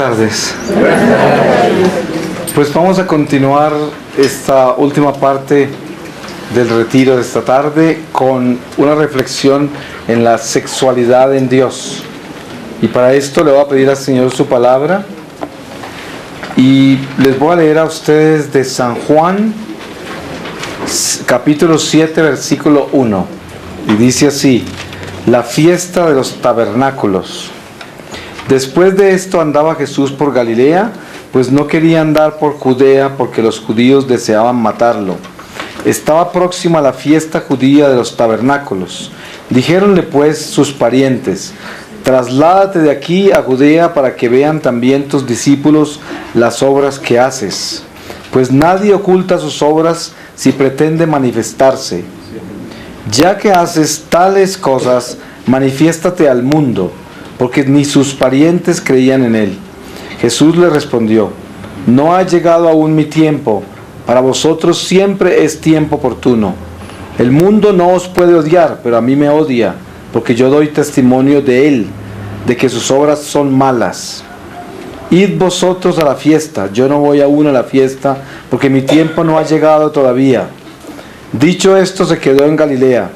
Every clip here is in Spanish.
tardes. Pues vamos a continuar esta última parte del retiro de esta tarde con una reflexión en la sexualidad en Dios. Y para esto le voy a pedir al Señor su palabra. Y les voy a leer a ustedes de San Juan, capítulo 7, versículo 1. Y dice así: la fiesta de los tabernáculos. Después de esto andaba Jesús por Galilea, pues no quería andar por Judea porque los judíos deseaban matarlo. Estaba próxima la fiesta judía de los tabernáculos. Dijéronle pues sus parientes: trasládate de aquí a Judea para que vean también tus discípulos las obras que haces. Pues nadie oculta sus obras si pretende manifestarse. Ya que haces tales cosas, manifiéstate al mundo, porque ni sus parientes creían en él. Jesús le respondió: no ha llegado aún mi tiempo, para vosotros siempre es tiempo oportuno. El mundo no os puede odiar, pero a mí me odia, porque yo doy testimonio de él, de que sus obras son malas. Id vosotros a la fiesta, yo no voy aún a la fiesta, porque mi tiempo no ha llegado todavía. Dicho esto, se quedó en Galilea.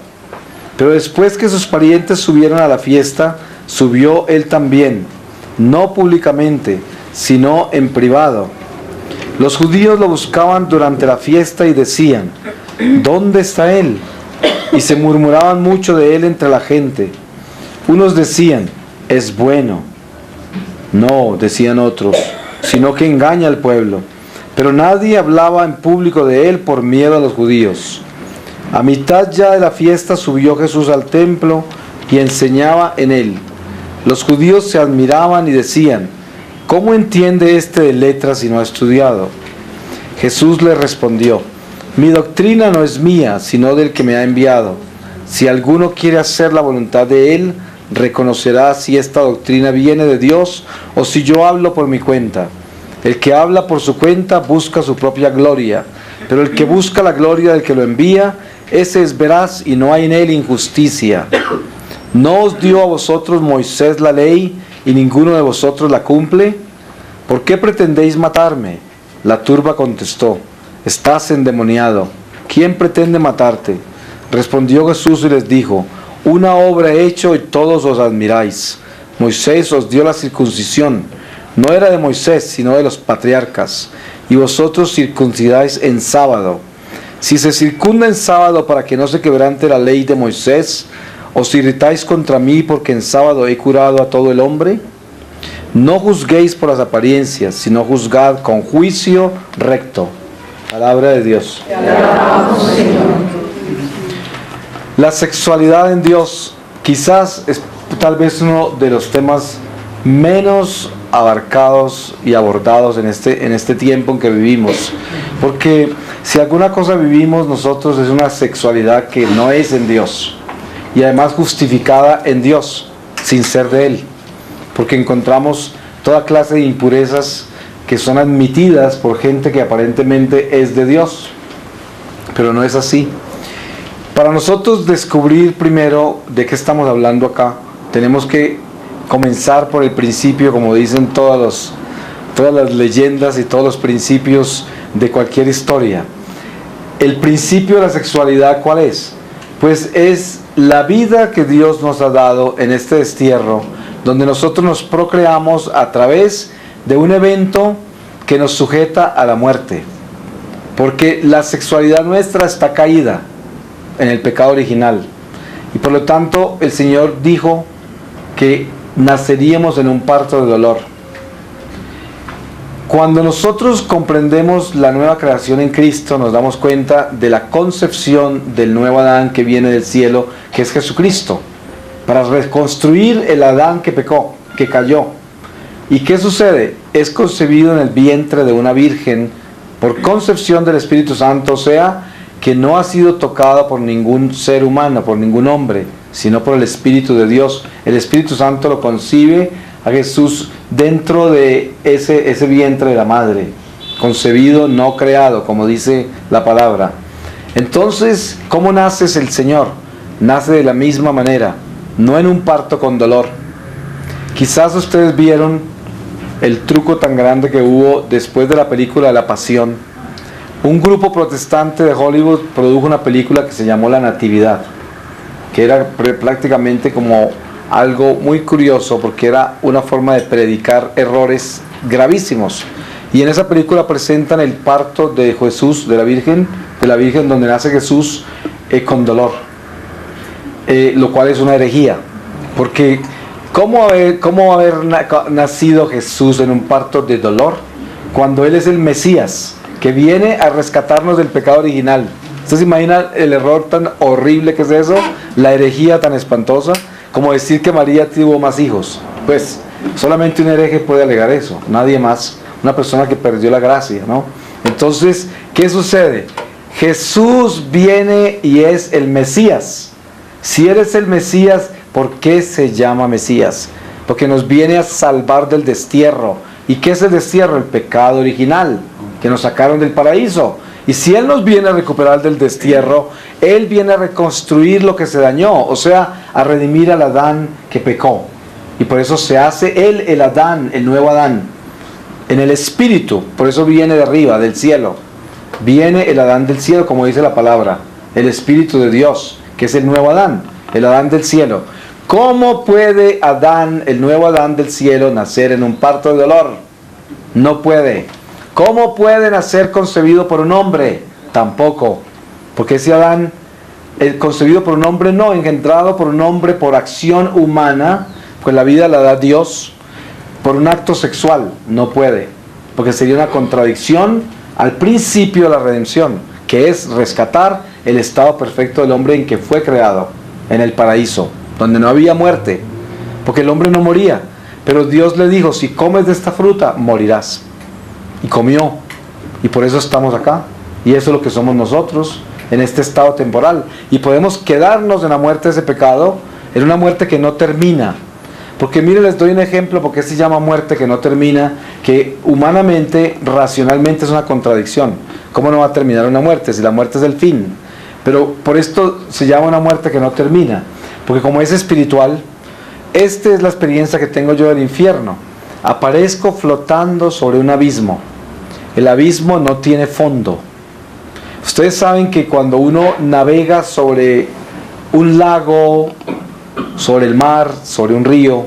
Pero después que sus parientes subieron a la fiesta, subió él también, no públicamente, sino en privado. Los judíos lo buscaban durante la fiesta y decían: ¿dónde está él? Y se murmuraban mucho de él entre la gente. Unos decían: es bueno. No, decían otros, sino que engaña al pueblo. Pero nadie hablaba en público de él por miedo a los judíos. A mitad ya de la fiesta subió Jesús al templo y enseñaba en él. Los judíos se admiraban y decían: ¿cómo entiende éste de letras si no ha estudiado? Jesús le respondió: mi doctrina no es mía, sino del que me ha enviado. Si alguno quiere hacer la voluntad de él, reconocerá si esta doctrina viene de Dios o si yo hablo por mi cuenta. El que habla por su cuenta busca su propia gloria, pero el que busca la gloria del que lo envía, ese es veraz y no hay en él injusticia. ¿No os dio a vosotros Moisés la ley y ninguno de vosotros la cumple? ¿Por qué pretendéis matarme? La turba contestó: estás endemoniado. ¿Quién pretende matarte? Respondió Jesús y les dijo: una obra he hecho y todos os admiráis. Moisés os dio la circuncisión. No era de Moisés, sino de los patriarcas. Y vosotros circuncidáis en sábado. Si se circunda en sábado para que no se quebrante la ley de Moisés, ¿os irritáis contra mí porque en sábado he curado a todo el hombre? No juzguéis por las apariencias, sino juzgad con juicio recto. Palabra de Dios. Te alabamos, Señor. La sexualidad en Dios quizás es tal vez uno de los temas menos abarcados y abordados en este tiempo en que vivimos, porque si alguna cosa vivimos nosotros es una sexualidad que no es en Dios y además justificada en Dios sin ser de Él, porque encontramos toda clase de impurezas que son admitidas por gente que aparentemente es de Dios, pero no es así. Para nosotros descubrir primero de qué estamos hablando acá, tenemos que comenzar por el principio, como dicen todas las leyendas y todos los principios de cualquier historia. El principio de la sexualidad, ¿cuál es? Pues es la vida que Dios nos ha dado en este destierro, donde nosotros nos procreamos a través de un evento que nos sujeta a la muerte. Porque la sexualidad nuestra está caída en el pecado original. Y por lo tanto el Señor dijo que naceríamos en un parto de dolor. Cuando nosotros comprendemos la nueva creación en Cristo, nos damos cuenta de la concepción del nuevo Adán que viene del cielo, que es Jesucristo, para reconstruir el Adán que pecó, que cayó. ¿Y qué sucede? Es concebido en el vientre de una virgen por concepción del Espíritu Santo, o sea, que no ha sido tocada por ningún ser humano, por ningún hombre, sino por el Espíritu de Dios. El Espíritu Santo lo concibe a Jesús dentro de ese vientre de la madre, concebido, no creado, como dice la palabra. Entonces, ¿cómo nace el Señor? Nace de la misma manera, no en un parto con dolor. Quizás ustedes vieron el truco tan grande que hubo después de la película de La Pasión. Un grupo protestante de Hollywood produjo una película que se llamó La Natividad, que era prácticamente como algo muy curioso porque era una forma de predicar errores gravísimos. Y en esa película presentan el parto de Jesús, de la Virgen donde nace Jesús con dolor, lo cual es una herejía, porque ¿cómo haber nacido Jesús en un parto de dolor cuando Él es el Mesías que viene a rescatarnos del pecado original? ¿Ustedes se imaginan el error tan horrible que es eso? La herejía tan espantosa, como decir que María tuvo más hijos. Pues solamente un hereje puede alegar eso, nadie más, una persona que perdió la gracia, ¿no? Entonces, ¿qué sucede? Jesús viene y es el Mesías. Si eres el Mesías, ¿por qué se llama Mesías? Porque nos viene a salvar del destierro. ¿Y qué es el destierro? El pecado original, que nos sacaron del paraíso. Y si Él nos viene a recuperar del destierro, Él viene a reconstruir lo que se dañó, o sea, a redimir al Adán que pecó. Y por eso se hace Él el Adán, el nuevo Adán, en el Espíritu. Por eso viene de arriba, del cielo. Viene el Adán del cielo, como dice la palabra, el Espíritu de Dios, que es el nuevo Adán, el Adán del cielo. ¿Cómo puede Adán, el nuevo Adán del cielo, nacer en un parto de dolor? No puede. ¿Cómo puede nacer concebido por un hombre? Tampoco. Porque ese Adán, concebido por un hombre, no, engendrado por un hombre por acción humana, pues la vida la da Dios, por un acto sexual, no puede. Porque sería una contradicción al principio de la redención, que es rescatar el estado perfecto del hombre en que fue creado, en el paraíso, donde no había muerte, porque el hombre no moría, pero Dios le dijo, si comes de esta fruta, morirás. Y comió, y por eso estamos acá, y eso es lo que somos nosotros, en este estado temporal, y podemos quedarnos en la muerte de ese pecado, en una muerte que no termina. Porque miren, les doy un ejemplo, porque se llama muerte que no termina, que humanamente, racionalmente es una contradicción. ¿Cómo no va a terminar una muerte si la muerte es el fin? Pero por esto se llama una muerte que no termina, porque como es espiritual, esta es la experiencia que tengo yo del infierno. Aparezco flotando sobre un abismo. El abismo no tiene fondo. Ustedes saben que cuando uno navega sobre un lago, sobre el mar, sobre un río,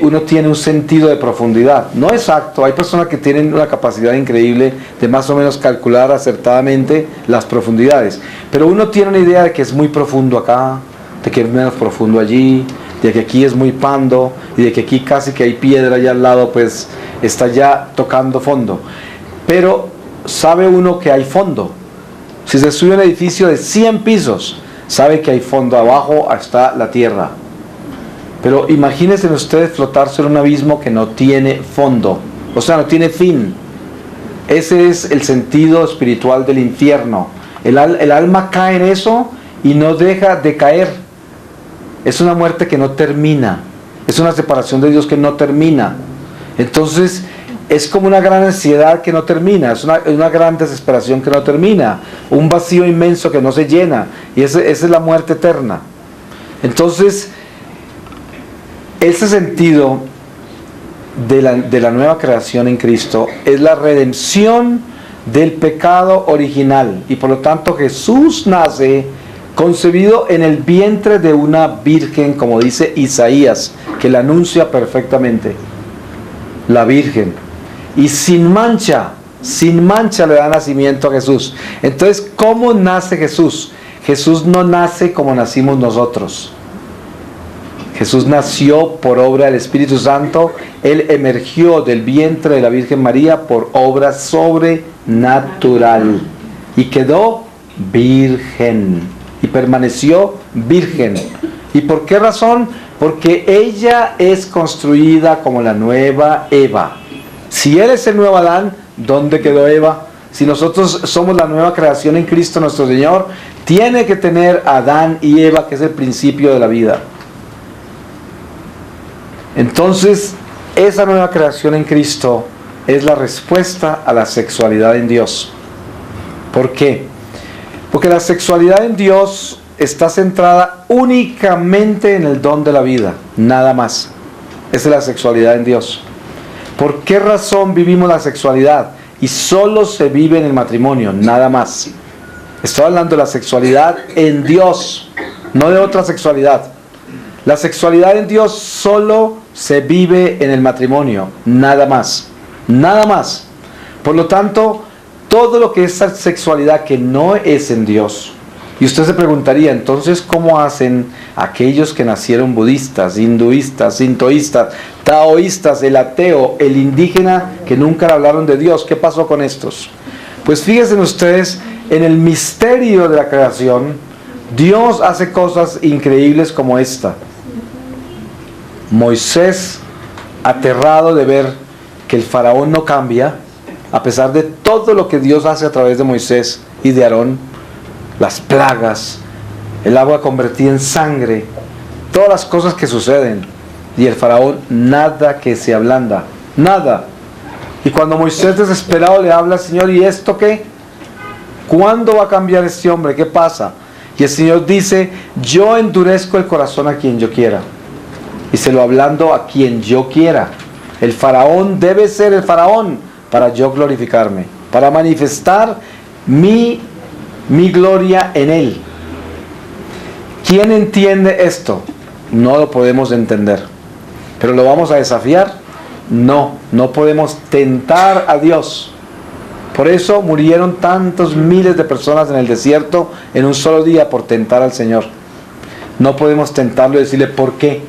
uno tiene un sentido de profundidad. No exacto, hay personas que tienen una capacidad increíble de más o menos calcular acertadamente las profundidades, pero uno tiene una idea de que es muy profundo acá, de que es menos profundo allí, de que aquí es muy pando, y de que aquí casi que hay piedra allá al lado, pues está ya tocando fondo. Pero sabe uno que hay fondo. Si se sube a un edificio de 100 pisos, sabe que hay fondo, abajo hasta la tierra. Pero imagínense ustedes flotar sobre un abismo que no tiene fondo, o sea, no tiene fin. Ese es el sentido espiritual del infierno. El alma cae en eso y no deja de caer. Es una muerte que no termina, es una separación de Dios que no termina. Entonces es como una gran ansiedad que no termina, es una gran desesperación que no termina, un vacío inmenso que no se llena, y esa es la muerte eterna. Entonces ese sentido de la nueva creación en Cristo es la redención del pecado original, y por lo tanto Jesús nace concebido en el vientre de una virgen, como dice Isaías, que la anuncia perfectamente, la virgen, y sin mancha le da nacimiento a Jesús. Entonces, ¿cómo nace Jesús? Jesús no nace como nacimos nosotros. Jesús nació por obra del Espíritu Santo. Él emergió del vientre de la Virgen María por obra sobrenatural y quedó virgen y permaneció virgen. ¿Y por qué razón? Porque ella es construida como la nueva Eva. Si Él es el nuevo Adán, ¿dónde quedó Eva? Si nosotros somos la nueva creación en Cristo nuestro Señor, tiene que tener Adán y Eva, que es el principio de la vida. Entonces, esa nueva creación en Cristo es la respuesta a la sexualidad en Dios. ¿Por qué? Porque la sexualidad en Dios está centrada únicamente en el don de la vida, nada más. Esa es la sexualidad en Dios. ¿Por qué razón vivimos la sexualidad? Y solo se vive en el matrimonio, nada más. Estoy hablando de la sexualidad en Dios, no de otra sexualidad. La sexualidad en Dios solo se vive en el matrimonio, nada más. Nada más. Por lo tanto, todo lo que es sexualidad que no es en Dios. Y usted se preguntaría, entonces, ¿cómo hacen aquellos que nacieron budistas, hinduistas, sintoístas, taoístas, el ateo, el indígena, que nunca hablaron de Dios? ¿Qué pasó con estos? Pues fíjense ustedes, en el misterio de la creación, Dios hace cosas increíbles como esta. Moisés, aterrado de ver que el faraón no cambia, a pesar de todo lo que Dios hace a través de Moisés y de Aarón, las plagas, el agua convertida en sangre, todas las cosas que suceden, y el faraón nada que se ablanda, nada. Y cuando Moisés desesperado le habla al Señor, ¿y esto qué? ¿Cuándo va a cambiar este hombre? ¿Qué pasa? Y el Señor dice, yo endurezco el corazón a quien yo quiera, y se lo hablando a quien yo quiera. El faraón debe ser el faraón para yo glorificarme, para manifestar mi gloria en él. ¿Quién entiende esto? No lo podemos entender. ¿Pero lo vamos a desafiar? No, no podemos tentar a Dios. Por eso murieron tantos miles de personas en el desierto en un solo día por tentar al Señor. No podemos tentarlo y decirle ¿por qué?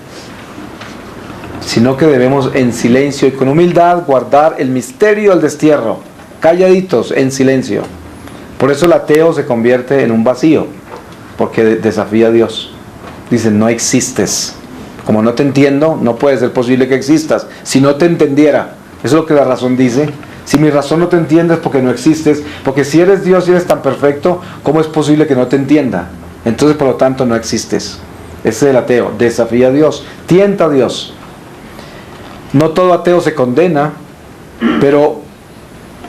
Sino que debemos en silencio y con humildad guardar el misterio del destierro, calladitos, en silencio. Por eso el ateo se convierte en un vacío, porque desafía a Dios. Dice, no existes. Como no te entiendo, no puede ser posible que existas. Si no te entendiera, eso es lo que la razón dice. Si mi razón no te entiende es porque no existes, porque si eres Dios y eres tan perfecto, ¿cómo es posible que no te entienda? Entonces, por lo tanto, no existes. Ese es el ateo, desafía a Dios, tienta a Dios. No todo ateo se condena, pero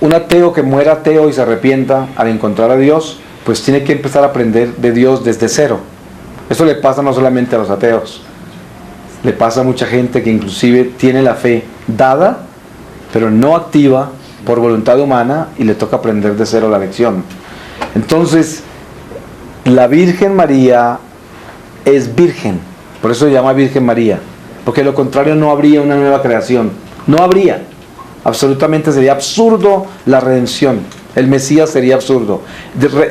un ateo que muera ateo y se arrepienta al encontrar a Dios, pues tiene que empezar a aprender de Dios desde cero. Eso le pasa no solamente a los ateos, le pasa a mucha gente que inclusive tiene la fe dada, pero no activa por voluntad humana y le toca aprender de cero la lección. Entonces, la Virgen María es virgen, por eso se llama Virgen María, porque de lo contrario no habría una nueva creación, no habría. Absolutamente sería absurdo la redención. El Mesías sería absurdo.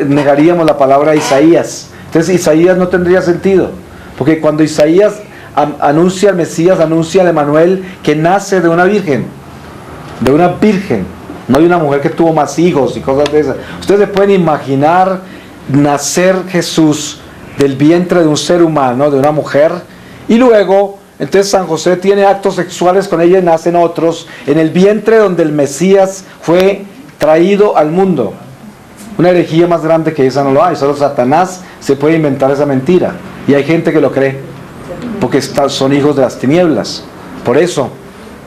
Negaríamos la palabra de Isaías. Entonces Isaías no tendría sentido. Porque cuando Isaías anuncia al Mesías, anuncia al Emanuel que nace de una virgen. De una virgen. No de una mujer que tuvo más hijos y cosas de esas. Ustedes se pueden imaginar nacer Jesús del vientre de un ser humano, de una mujer, y luego entonces San José tiene actos sexuales con ella y nacen otros en el vientre donde el Mesías fue traído al mundo. Una herejía más grande que esa no lo hay. Solo Satanás se puede inventar esa mentira. Y hay gente que lo cree, porque son hijos de las tinieblas. Por eso,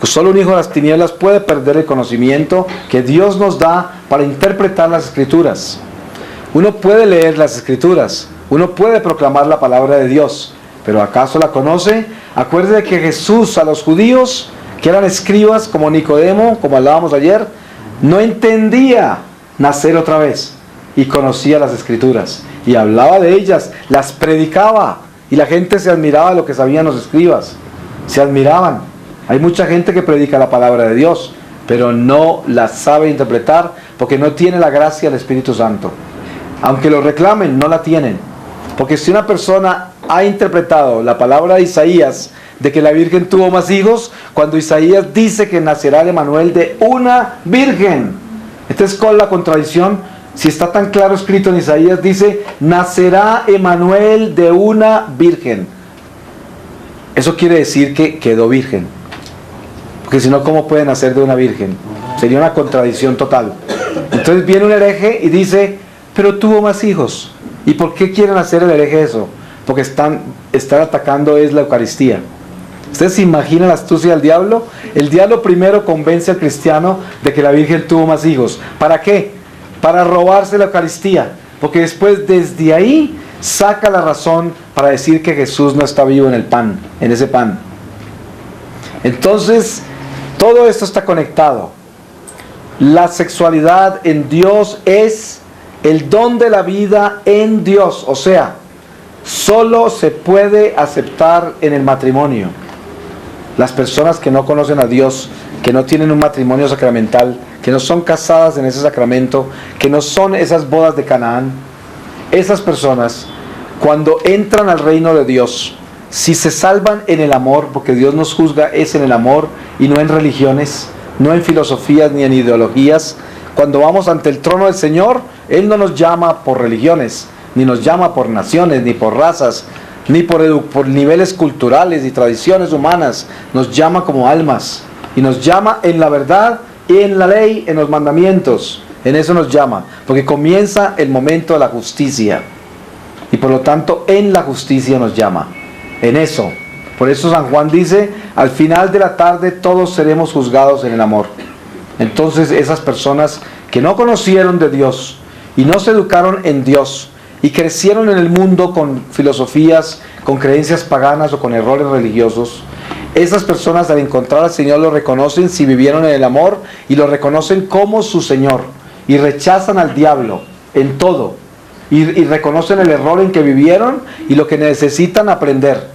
pues solo un hijo de las tinieblas puede perder el conocimiento que Dios nos da para interpretar las Escrituras. Uno puede leer las Escrituras, uno puede proclamar la palabra de Dios, pero ¿acaso la conoce? Acuérdate que Jesús a los judíos, que eran escribas como Nicodemo, como hablábamos ayer, no entendía nacer otra vez y conocía las Escrituras y hablaba de ellas, las predicaba y la gente se admiraba de lo que sabían los escribas, se admiraban. Hay mucha gente que predica la palabra de Dios, pero no la sabe interpretar porque no tiene la gracia del Espíritu Santo. Aunque lo reclamen, no la tienen. Porque si una persona ha interpretado la palabra de Isaías de que la Virgen tuvo más hijos, cuando Isaías dice que nacerá el Emanuel de una virgen. Entonces, ¿cuál es la contradicción? Si está tan claro escrito en Isaías, dice, nacerá Emanuel de una virgen. Eso quiere decir que quedó virgen. Porque si no, ¿cómo puede nacer de una virgen? Sería una contradicción total. Entonces viene un hereje y dice, pero tuvo más hijos. ¿Y por qué quieren hacer el hereje eso? Porque están atacando es la Eucaristía. ¿Ustedes se imaginan la astucia del diablo? El diablo primero convence al cristiano de que la Virgen tuvo más hijos. ¿Para qué? Para robarse la Eucaristía. Porque después desde ahí saca la razón para decir que Jesús no está vivo en el pan, en ese pan. Entonces, Todo esto está conectado. La sexualidad en Dios es el don de la vida en Dios. O sea, solo se puede aceptar en el matrimonio. Las personas que no conocen a Dios, que no tienen un matrimonio sacramental, que no son casadas en ese sacramento, que no son esas bodas de Canaán, esas personas, cuando entran al reino de Dios, si se salvan en el amor, porque Dios nos juzga es en el amor y no en religiones, no en filosofías ni en ideologías. Cuando vamos ante el trono del Señor, Él no nos llama por religiones, ni nos llama por naciones, ni por razas, ni por niveles culturales y tradiciones humanas. Nos llama como almas, y nos llama en la verdad y en la ley, en los mandamientos. En eso nos llama, porque comienza el momento de la justicia, y por lo tanto en la justicia nos llama, en eso. Por eso San Juan dice, al final de la tarde todos seremos juzgados en el amor. Entonces esas personas que no conocieron de Dios y no se educaron en Dios y crecieron en el mundo con filosofías, con creencias paganas o con errores religiosos, esas personas al encontrar al Señor lo reconocen si vivieron en el amor y lo reconocen como su Señor y rechazan al diablo en todo y reconocen el error en que vivieron y lo que necesitan aprender.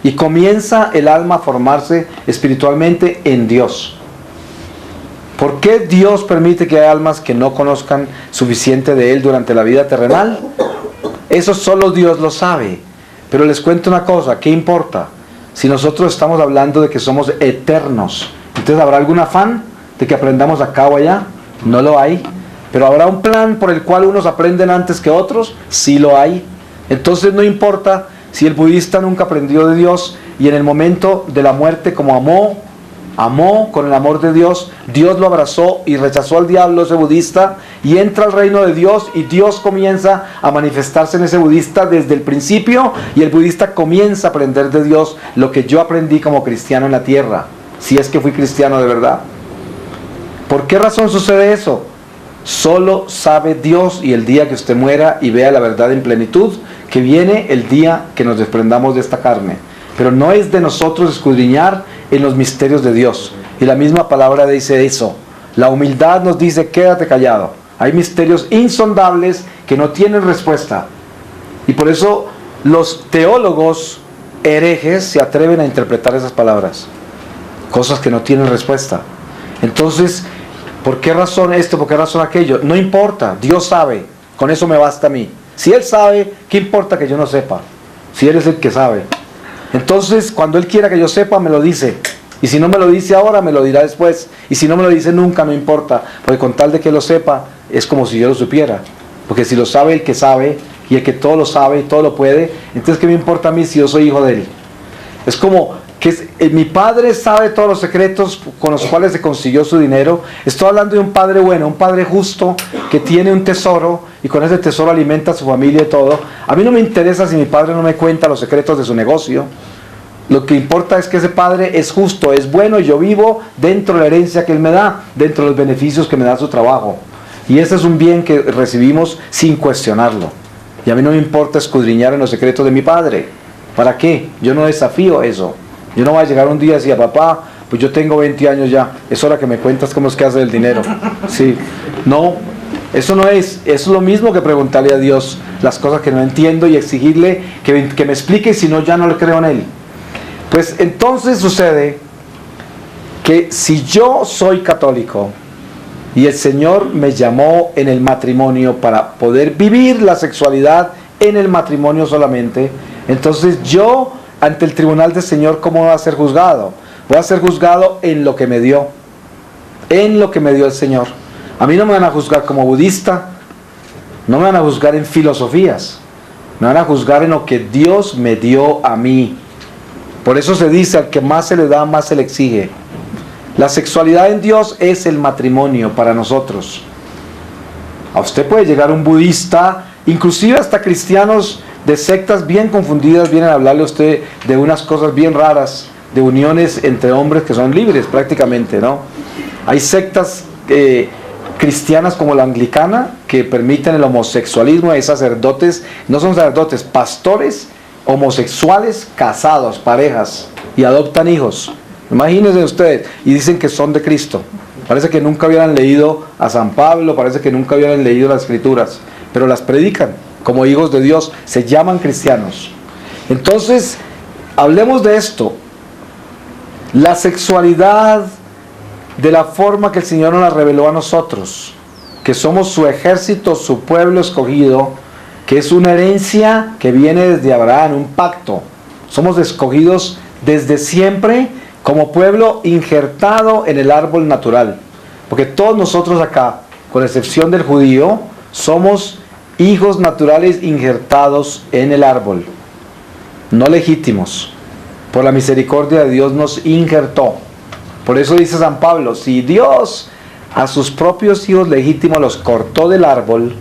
Y comienza el alma a formarse espiritualmente en Dios. ¿Por qué Dios permite que haya almas que no conozcan suficiente de Él durante la vida terrenal? Eso solo Dios lo sabe. Pero les cuento una cosa, ¿qué importa? Si nosotros estamos hablando de que somos eternos, entonces ¿habrá algún afán de que aprendamos acá o allá? No lo hay. Pero ¿habrá un plan por el cual unos aprenden antes que otros? Sí lo hay. Entonces no importa si el budista nunca aprendió de Dios y en el momento de la muerte, como amó con el amor de Dios, Dios lo abrazó y rechazó al diablo, ese budista, y entra al reino de Dios y Dios comienza a manifestarse en ese budista desde el principio y el budista comienza a aprender de Dios lo que yo aprendí como cristiano en la tierra, si es que fui cristiano de verdad. ¿Por qué razón sucede eso? Solo sabe Dios, y el día que usted muera y vea la verdad en plenitud, que viene el día que nos desprendamos de esta carne. Pero no es de nosotros escudriñar en los misterios de Dios. Y la misma palabra dice eso. La humildad nos dice, quédate callado. Hay misterios insondables que no tienen respuesta. Y por eso los teólogos herejes se atreven a interpretar esas palabras. Cosas que no tienen respuesta. Entonces, ¿por qué razón esto? ¿Por qué razón aquello? No importa, Dios sabe, con eso me basta a mí. Si Él sabe, ¿qué importa que yo no sepa? Si Él es el que sabe. Entonces, cuando Él quiera que yo sepa, me lo dice. Y si no me lo dice ahora, me lo dirá después. Y si no me lo dice nunca, no importa. Porque con tal de que lo sepa, es como si yo lo supiera. Porque si lo sabe el que sabe, y el que todo lo sabe y todo lo puede, entonces ¿qué me importa a mí si yo soy hijo de Él? Es como que mi padre sabe todos los secretos con los cuales se consiguió su dinero. Estoy hablando de un padre bueno, un padre justo, que tiene un tesoro y con ese tesoro alimenta a su familia y todo. A mí no me interesa si mi padre no me cuenta los secretos de su negocio. Lo que importa es que ese padre es justo, es bueno, y yo vivo dentro de la herencia que él me da, dentro de los beneficios que me da su trabajo. Y ese es un bien que recibimos sin cuestionarlo. Y a mí no me importa escudriñar en los secretos de mi padre. ¿Para qué? Yo no desafío eso. Yo no voy a llegar un día y decir, papá, pues yo tengo 20 años ya, es hora que me cuentas cómo es que haces el dinero. Sí, no, eso no es, eso es lo mismo que preguntarle a Dios las cosas que no entiendo y exigirle que me explique, si no ya no le creo en Él. Pues entonces sucede que si yo soy católico y el Señor me llamó en el matrimonio para poder vivir la sexualidad en el matrimonio solamente, entonces yo, ante el tribunal del Señor, ¿cómo voy a ser juzgado? Voy a ser juzgado en lo que me dio. En lo que me dio el Señor. A mí no me van a juzgar como budista. No me van a juzgar en filosofías. Me van a juzgar en lo que Dios me dio a mí. Por eso se dice, al que más se le da, más se le exige. La sexualidad en Dios es el matrimonio para nosotros. A usted puede llegar un budista, inclusive hasta cristianos de sectas bien confundidas vienen a hablarle a usted de unas cosas bien raras, de uniones entre hombres que son libres prácticamente, ¿no? Hay sectas cristianas como la anglicana que permiten el homosexualismo. Hay sacerdotes, no son sacerdotes, pastores homosexuales casados, parejas, y adoptan hijos. Imagínense ustedes, y dicen que son de Cristo. Parece que nunca hubieran leído a San Pablo, parece que nunca hubieran leído las Escrituras, pero las predican como hijos de Dios, se llaman cristianos. Entonces, hablemos de esto. La sexualidad de la forma que el Señor nos la reveló a nosotros, que somos su ejército, su pueblo escogido, que es una herencia que viene desde Abraham, un pacto. Somos escogidos desde siempre como pueblo injertado en el árbol natural. Porque todos nosotros acá, con excepción del judío, somos hijos naturales injertados en el árbol, no legítimos. Por la misericordia de Dios nos injertó. Por eso dice San Pablo, si Dios a sus propios hijos legítimos los cortó del árbol,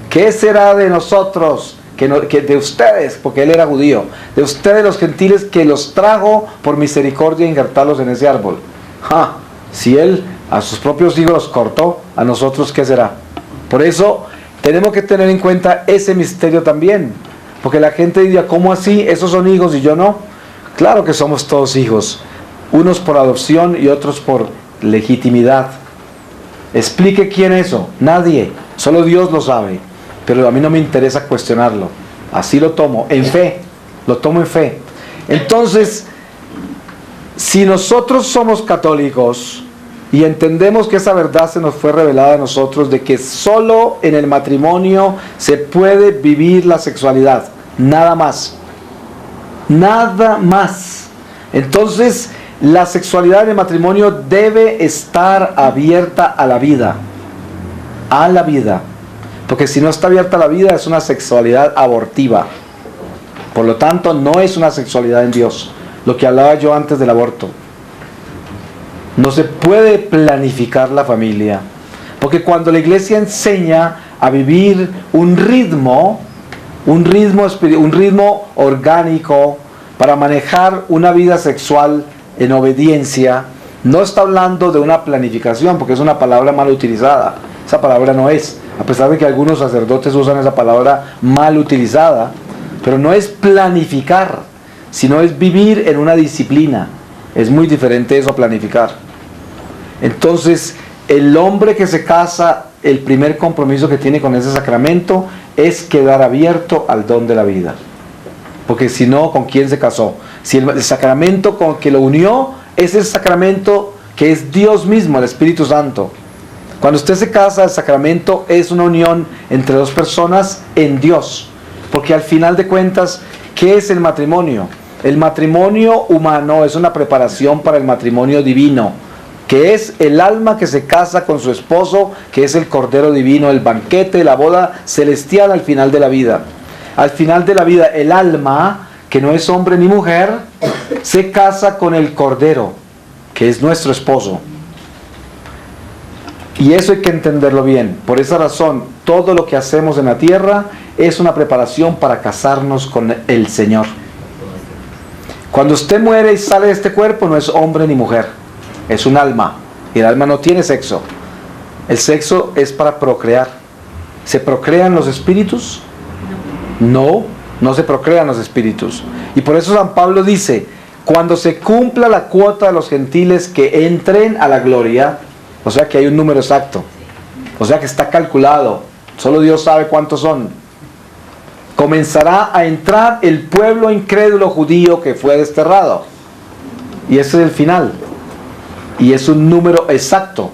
¿qué será de nosotros? Que de ustedes, porque él era judío, de ustedes los gentiles, que los trajo por misericordia a injertarlos en ese árbol. Si él a sus propios hijos los cortó, a nosotros ¿qué será? Por eso tenemos que tener en cuenta ese misterio también, porque la gente diría, ¿cómo así? ¿Esos son hijos y yo no? Claro que somos todos hijos, unos por adopción y otros por legitimidad. ¿Explique quién es eso? Nadie, solo Dios lo sabe. Pero a mí no me interesa cuestionarlo. Así lo tomo, en fe. Lo tomo en fe. Entonces, si nosotros somos católicos y entendemos que esa verdad se nos fue revelada a nosotros, de que solo en el matrimonio se puede vivir la sexualidad, nada más. Nada más. Entonces, la sexualidad en el matrimonio debe estar abierta a la vida. A la vida. Porque si no está abierta a la vida, es una sexualidad abortiva. Por lo tanto, no es una sexualidad en Dios. Lo que hablaba yo antes del aborto. No se puede planificar la familia. Porque cuando la iglesia enseña a vivir un ritmo orgánico para manejar una vida sexual en obediencia, no está hablando de una planificación, porque es una palabra mal utilizada. Esa palabra no es, a pesar de que algunos sacerdotes usan esa palabra mal utilizada, pero no es planificar, sino es vivir en una disciplina. Es muy diferente eso a planificar. Entonces, el hombre que se casa, el primer compromiso que tiene con ese sacramento es quedar abierto al don de la vida. Porque si no, ¿con quién se casó? Si el sacramento con que lo unió es el sacramento que es Dios mismo, el Espíritu Santo. Cuando usted se casa, el sacramento es una unión entre dos personas en Dios. Porque al final de cuentas, ¿qué es el matrimonio? El matrimonio humano es una preparación para el matrimonio divino, que es el alma que se casa con su esposo, que es el Cordero Divino, el banquete, la boda celestial al final de la vida. Al final de la vida, el alma, que no es hombre ni mujer, se casa con el Cordero, que es nuestro esposo. Y eso hay que entenderlo bien. Por esa razón, todo lo que hacemos en la tierra es una preparación para casarnos con el Señor. Cuando usted muere y sale de este cuerpo, no es hombre ni mujer, es un alma. Y el alma no tiene sexo. El sexo es para procrear. ¿Se procrean los espíritus? No, no se procrean los espíritus. Y por eso San Pablo dice, cuando se cumpla la cuota de los gentiles que entren a la gloria, o sea que hay un número exacto, o sea que está calculado, solo Dios sabe cuántos son, comenzará a entrar el pueblo incrédulo judío que fue desterrado. Y ese es el final. Y es un número exacto.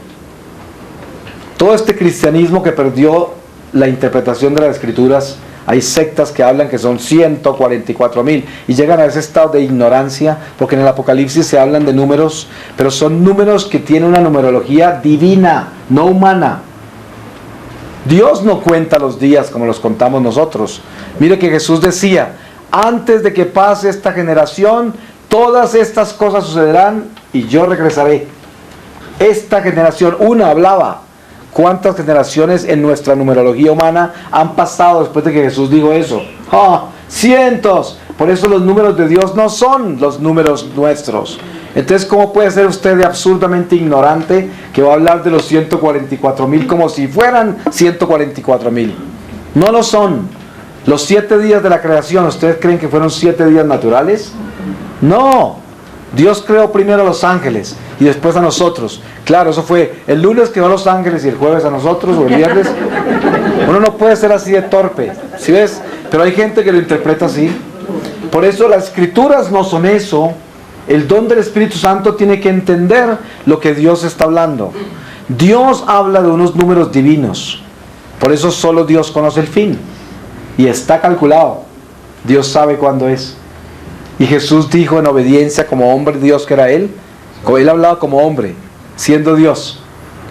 Todo este cristianismo que perdió la interpretación de las Escrituras, hay sectas que hablan que son 144,000 y llegan a ese estado de ignorancia, porque en el Apocalipsis se hablan de números, pero son números que tienen una numerología divina, no humana. Dios no cuenta los días como los contamos nosotros. Mire que Jesús decía, antes de que pase esta generación, todas estas cosas sucederán y yo regresaré. Esta generación, una hablaba. ¿Cuántas generaciones en nuestra numerología humana han pasado después de que Jesús dijo eso? Cientos. Por eso los números de Dios no son los números nuestros. Entonces, ¿cómo puede ser usted de absurdamente ignorante que va a hablar de los 144,000 como si fueran 144,000? No lo son. Los 7 días de la creación, ¿ustedes creen que fueron 7 días naturales? No. Dios creó primero a los ángeles y después a nosotros. Claro, eso fue el lunes creó a los ángeles y el jueves a nosotros, o el viernes. Uno no puede ser así de torpe, ¿sí ves? Pero hay gente que lo interpreta así. Por eso las escrituras no son eso. El don del Espíritu Santo tiene que entender lo que Dios está hablando. Dios habla de unos números divinos. Por eso solo Dios conoce el fin. Y está calculado. Dios sabe cuándo es. Y Jesús dijo en obediencia como hombre Dios que era Él. Él hablaba como hombre, siendo Dios.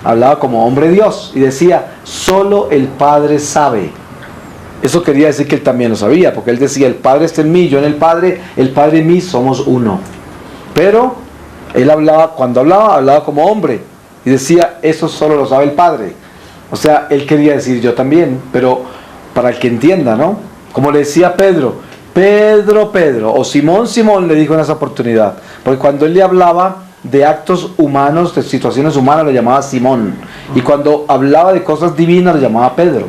Hablaba como hombre Dios. Y decía, solo el Padre sabe. Eso quería decir que Él también lo sabía. Porque Él decía, el Padre está en mí, yo en el Padre en mí, somos uno. Pero Él hablaba, cuando hablaba como hombre. Y decía, eso solo lo sabe el Padre. O sea, Él quería decir yo también. Pero para el que entienda, ¿no? Como le decía Pedro, o Simón, le dijo en esa oportunidad, porque cuando él le hablaba de actos humanos, de situaciones humanas, le llamaba Simón, y cuando hablaba de cosas divinas, le llamaba Pedro.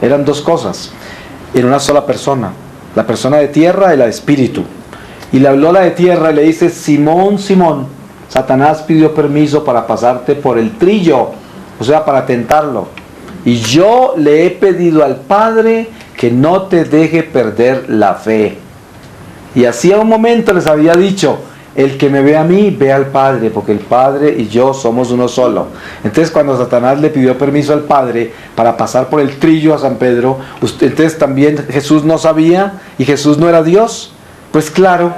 Eran dos cosas, en una sola persona, la persona de tierra y la de espíritu. Y le habló a la de tierra y le dice, Simón, Simón, Satanás pidió permiso para pasarte por el trillo, o sea, para tentarlo. Y yo le he pedido al Padre que no te deje perder la fe. Y hacía un momento les había dicho, el que me ve a mí, ve al Padre, porque el Padre y yo somos uno solo. Entonces cuando Satanás le pidió permiso al Padre para pasar por el trillo a San Pedro, entonces también Jesús no sabía y Jesús no era Dios. Pues claro,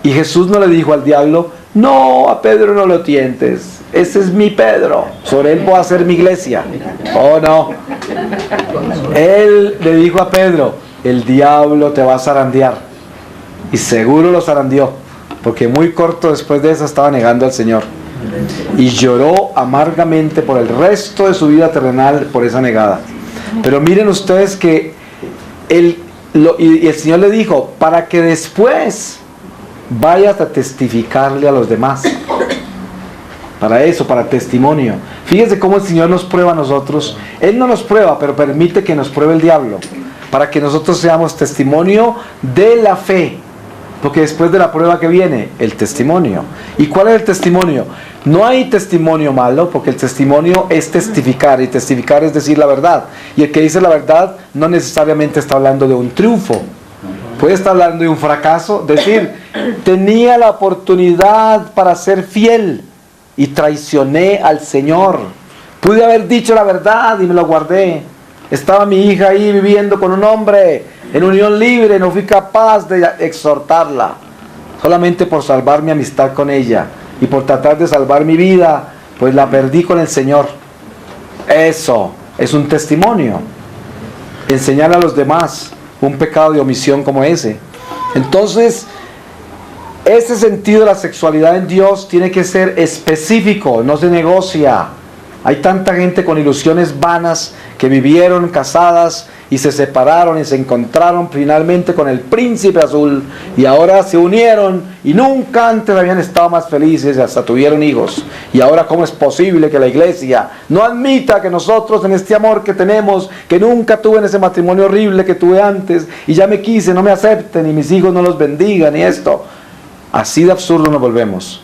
y Jesús no le dijo al diablo, no, a Pedro no lo tientes, ese es mi Pedro, sobre él voy a hacer mi iglesia. Oh no, él le dijo a Pedro, el diablo te va a zarandear. Y seguro lo zarandeó, porque muy corto después de eso estaba negando al Señor. Y lloró amargamente por el resto de su vida terrenal por esa negada. Pero miren ustedes que el Señor le dijo, para que después vayas a testificarle a los demás. Para eso, para testimonio. Fíjense cómo el Señor nos prueba a nosotros. Él no nos prueba, pero permite que nos pruebe el diablo, para que nosotros seamos testimonio de la fe. Porque después de la prueba que viene, el testimonio. ¿Y cuál es el testimonio? No hay testimonio malo, porque el testimonio es testificar, y testificar es decir la verdad. Y el que dice la verdad no necesariamente está hablando de un triunfo. Puede estar hablando de un fracaso, decir, tenía la oportunidad para ser fiel y traicioné al Señor. Pude haber dicho la verdad y me lo guardé. Estaba mi hija ahí viviendo con un hombre en unión libre, no fui capaz de exhortarla, solamente por salvar mi amistad con ella y por tratar de salvar mi vida, pues la perdí con el Señor. Eso es un testimonio, enseñar a los demás un pecado de omisión como ese. Entonces, ese sentido de la sexualidad en Dios tiene que ser específico, no se negocia. Hay tanta gente con ilusiones vanas que vivieron casadas y se separaron y se encontraron finalmente con el príncipe azul y ahora se unieron y nunca antes habían estado más felices y hasta tuvieron hijos. Y ahora, ¿cómo es posible que la iglesia no admita que nosotros en este amor que tenemos, que nunca tuve en ese matrimonio horrible que tuve antes y ya me quise, no me acepten y mis hijos no los bendigan y esto? Así de absurdo nos volvemos.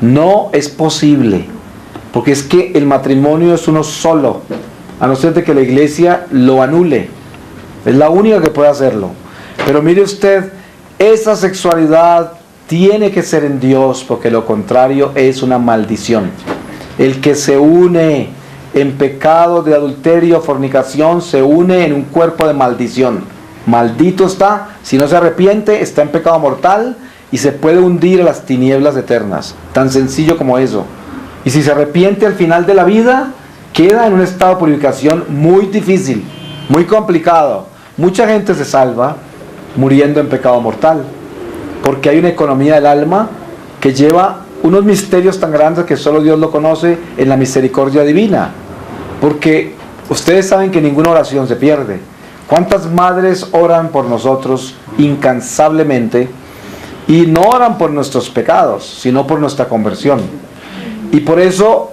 No es posible, porque es que el matrimonio es uno solo, a no ser de que la iglesia lo anule. Es la única que puede hacerlo. Pero mire usted, esa sexualidad tiene que ser en Dios, porque lo contrario es una maldición. El que se une en pecado de adulterio, fornicación, se une en un cuerpo de maldición. Maldito está, si no se arrepiente, está en pecado mortal y se puede hundir a las tinieblas eternas. Tan sencillo como eso. Y si se arrepiente al final de la vida, queda en un estado de purificación muy difícil, muy complicado. Mucha gente se salva muriendo en pecado mortal, porque hay una economía del alma que lleva unos misterios tan grandes que solo Dios lo conoce en la misericordia divina. Porque ustedes saben que ninguna oración se pierde. ¿Cuántas madres oran por nosotros incansablemente? Y no oran por nuestros pecados, sino por nuestra conversión. Y por eso,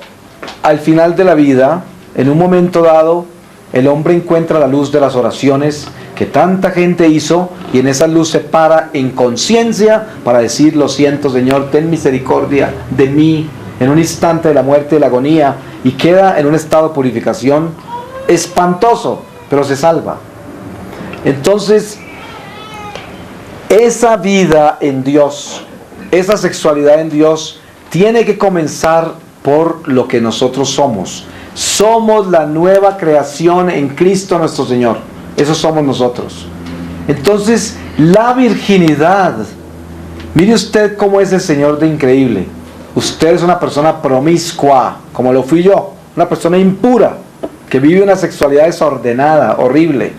al final de la vida, en un momento dado, el hombre encuentra la luz de las oraciones que tanta gente hizo, y en esa luz se para en conciencia para decir: lo siento, Señor, ten misericordia de mí, en un instante de la muerte y la agonía, y queda en un estado de purificación espantoso, pero se salva. Entonces, esa vida en Dios, esa sexualidad en Dios, tiene que comenzar por lo que nosotros somos. Somos la nueva creación en Cristo nuestro Señor. Eso somos nosotros. Entonces, la virginidad, mire usted cómo es el Señor de increíble. Usted es una persona promiscua, como lo fui yo, una persona impura, que vive una sexualidad desordenada, horrible,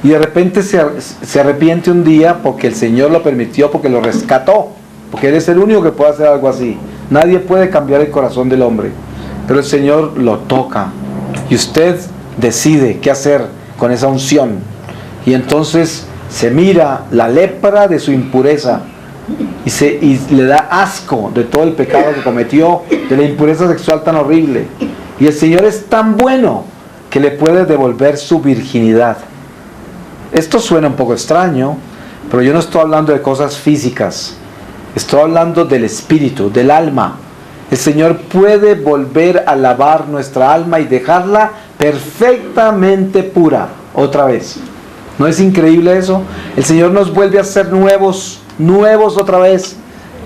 y de repente se arrepiente un día porque el Señor lo permitió, porque lo rescató, porque Él es el único que puede hacer algo así. Nadie puede cambiar el corazón del hombre, pero el Señor lo toca, y usted decide qué hacer con esa unción, y entonces se mira la lepra de su impureza, y le da asco de todo el pecado que cometió, de la impureza sexual tan horrible, y el Señor es tan bueno que le puede devolver su virginidad. Esto suena un poco extraño, pero yo no estoy hablando de cosas físicas, estoy hablando del espíritu, del alma. El Señor puede volver a lavar nuestra alma y dejarla perfectamente pura otra vez. ¿No es increíble eso? El Señor nos vuelve a hacer nuevos otra vez,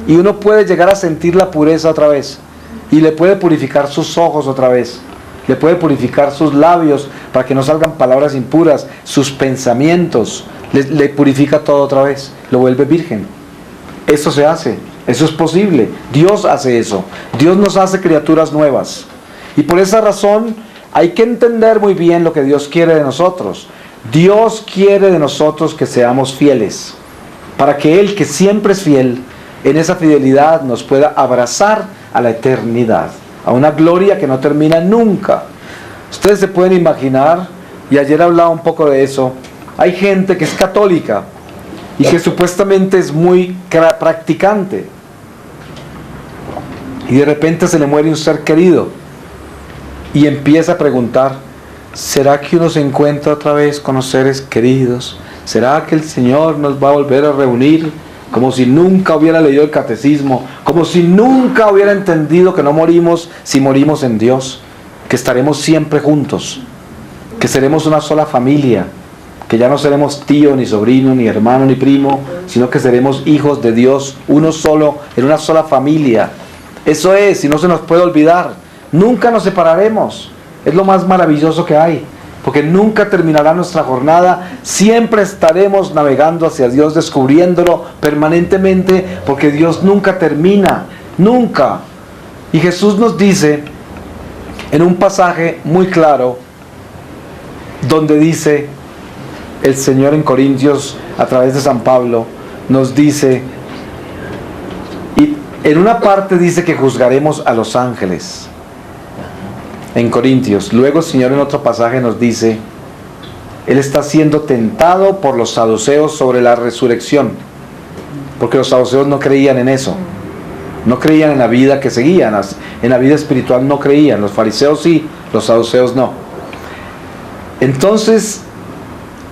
y uno puede llegar a sentir la pureza otra vez, y le puede purificar sus ojos otra vez, le puede purificar sus labios para que no salgan palabras impuras, sus pensamientos, le purifica todo otra vez, lo vuelve virgen. Eso se hace, eso es posible. Dios hace eso, Dios nos hace criaturas nuevas, y por esa razón hay que entender muy bien lo que Dios quiere de nosotros. Dios quiere de nosotros que seamos fieles, para que Él, que siempre es fiel, en esa fidelidad nos pueda abrazar a la eternidad, a una gloria que no termina nunca. Ustedes se pueden imaginar, y ayer hablaba un poco de eso, hay gente que es católica y que supuestamente es muy practicante, y de repente se le muere un ser querido, y empieza a preguntar: ¿será que uno se encuentra otra vez con los seres queridos? ¿Será que el Señor nos va a volver a reunir? Como si nunca hubiera leído el catecismo, como si nunca hubiera entendido que no morimos si morimos en Dios, que estaremos siempre juntos, que seremos una sola familia, que ya no seremos tío, ni sobrino, ni hermano, ni primo, sino que seremos hijos de Dios, uno solo, en una sola familia. Eso es, y no se nos puede olvidar. Nunca nos separaremos. Es lo más maravilloso que hay, porque nunca terminará nuestra jornada. Siempre estaremos navegando hacia Dios, descubriéndolo permanentemente, porque Dios nunca termina, nunca. Y Jesús nos dice en un pasaje muy claro, donde dice el Señor en Corintios, a través de San Pablo, nos dice, y en una parte dice que juzgaremos a los ángeles, en Corintios. Luego el Señor en otro pasaje nos dice, Él está siendo tentado por los saduceos sobre la resurrección, porque los saduceos no creían en eso, no creían en la vida que seguían, en la vida espiritual no creían. Los fariseos sí, los saduceos no. Entonces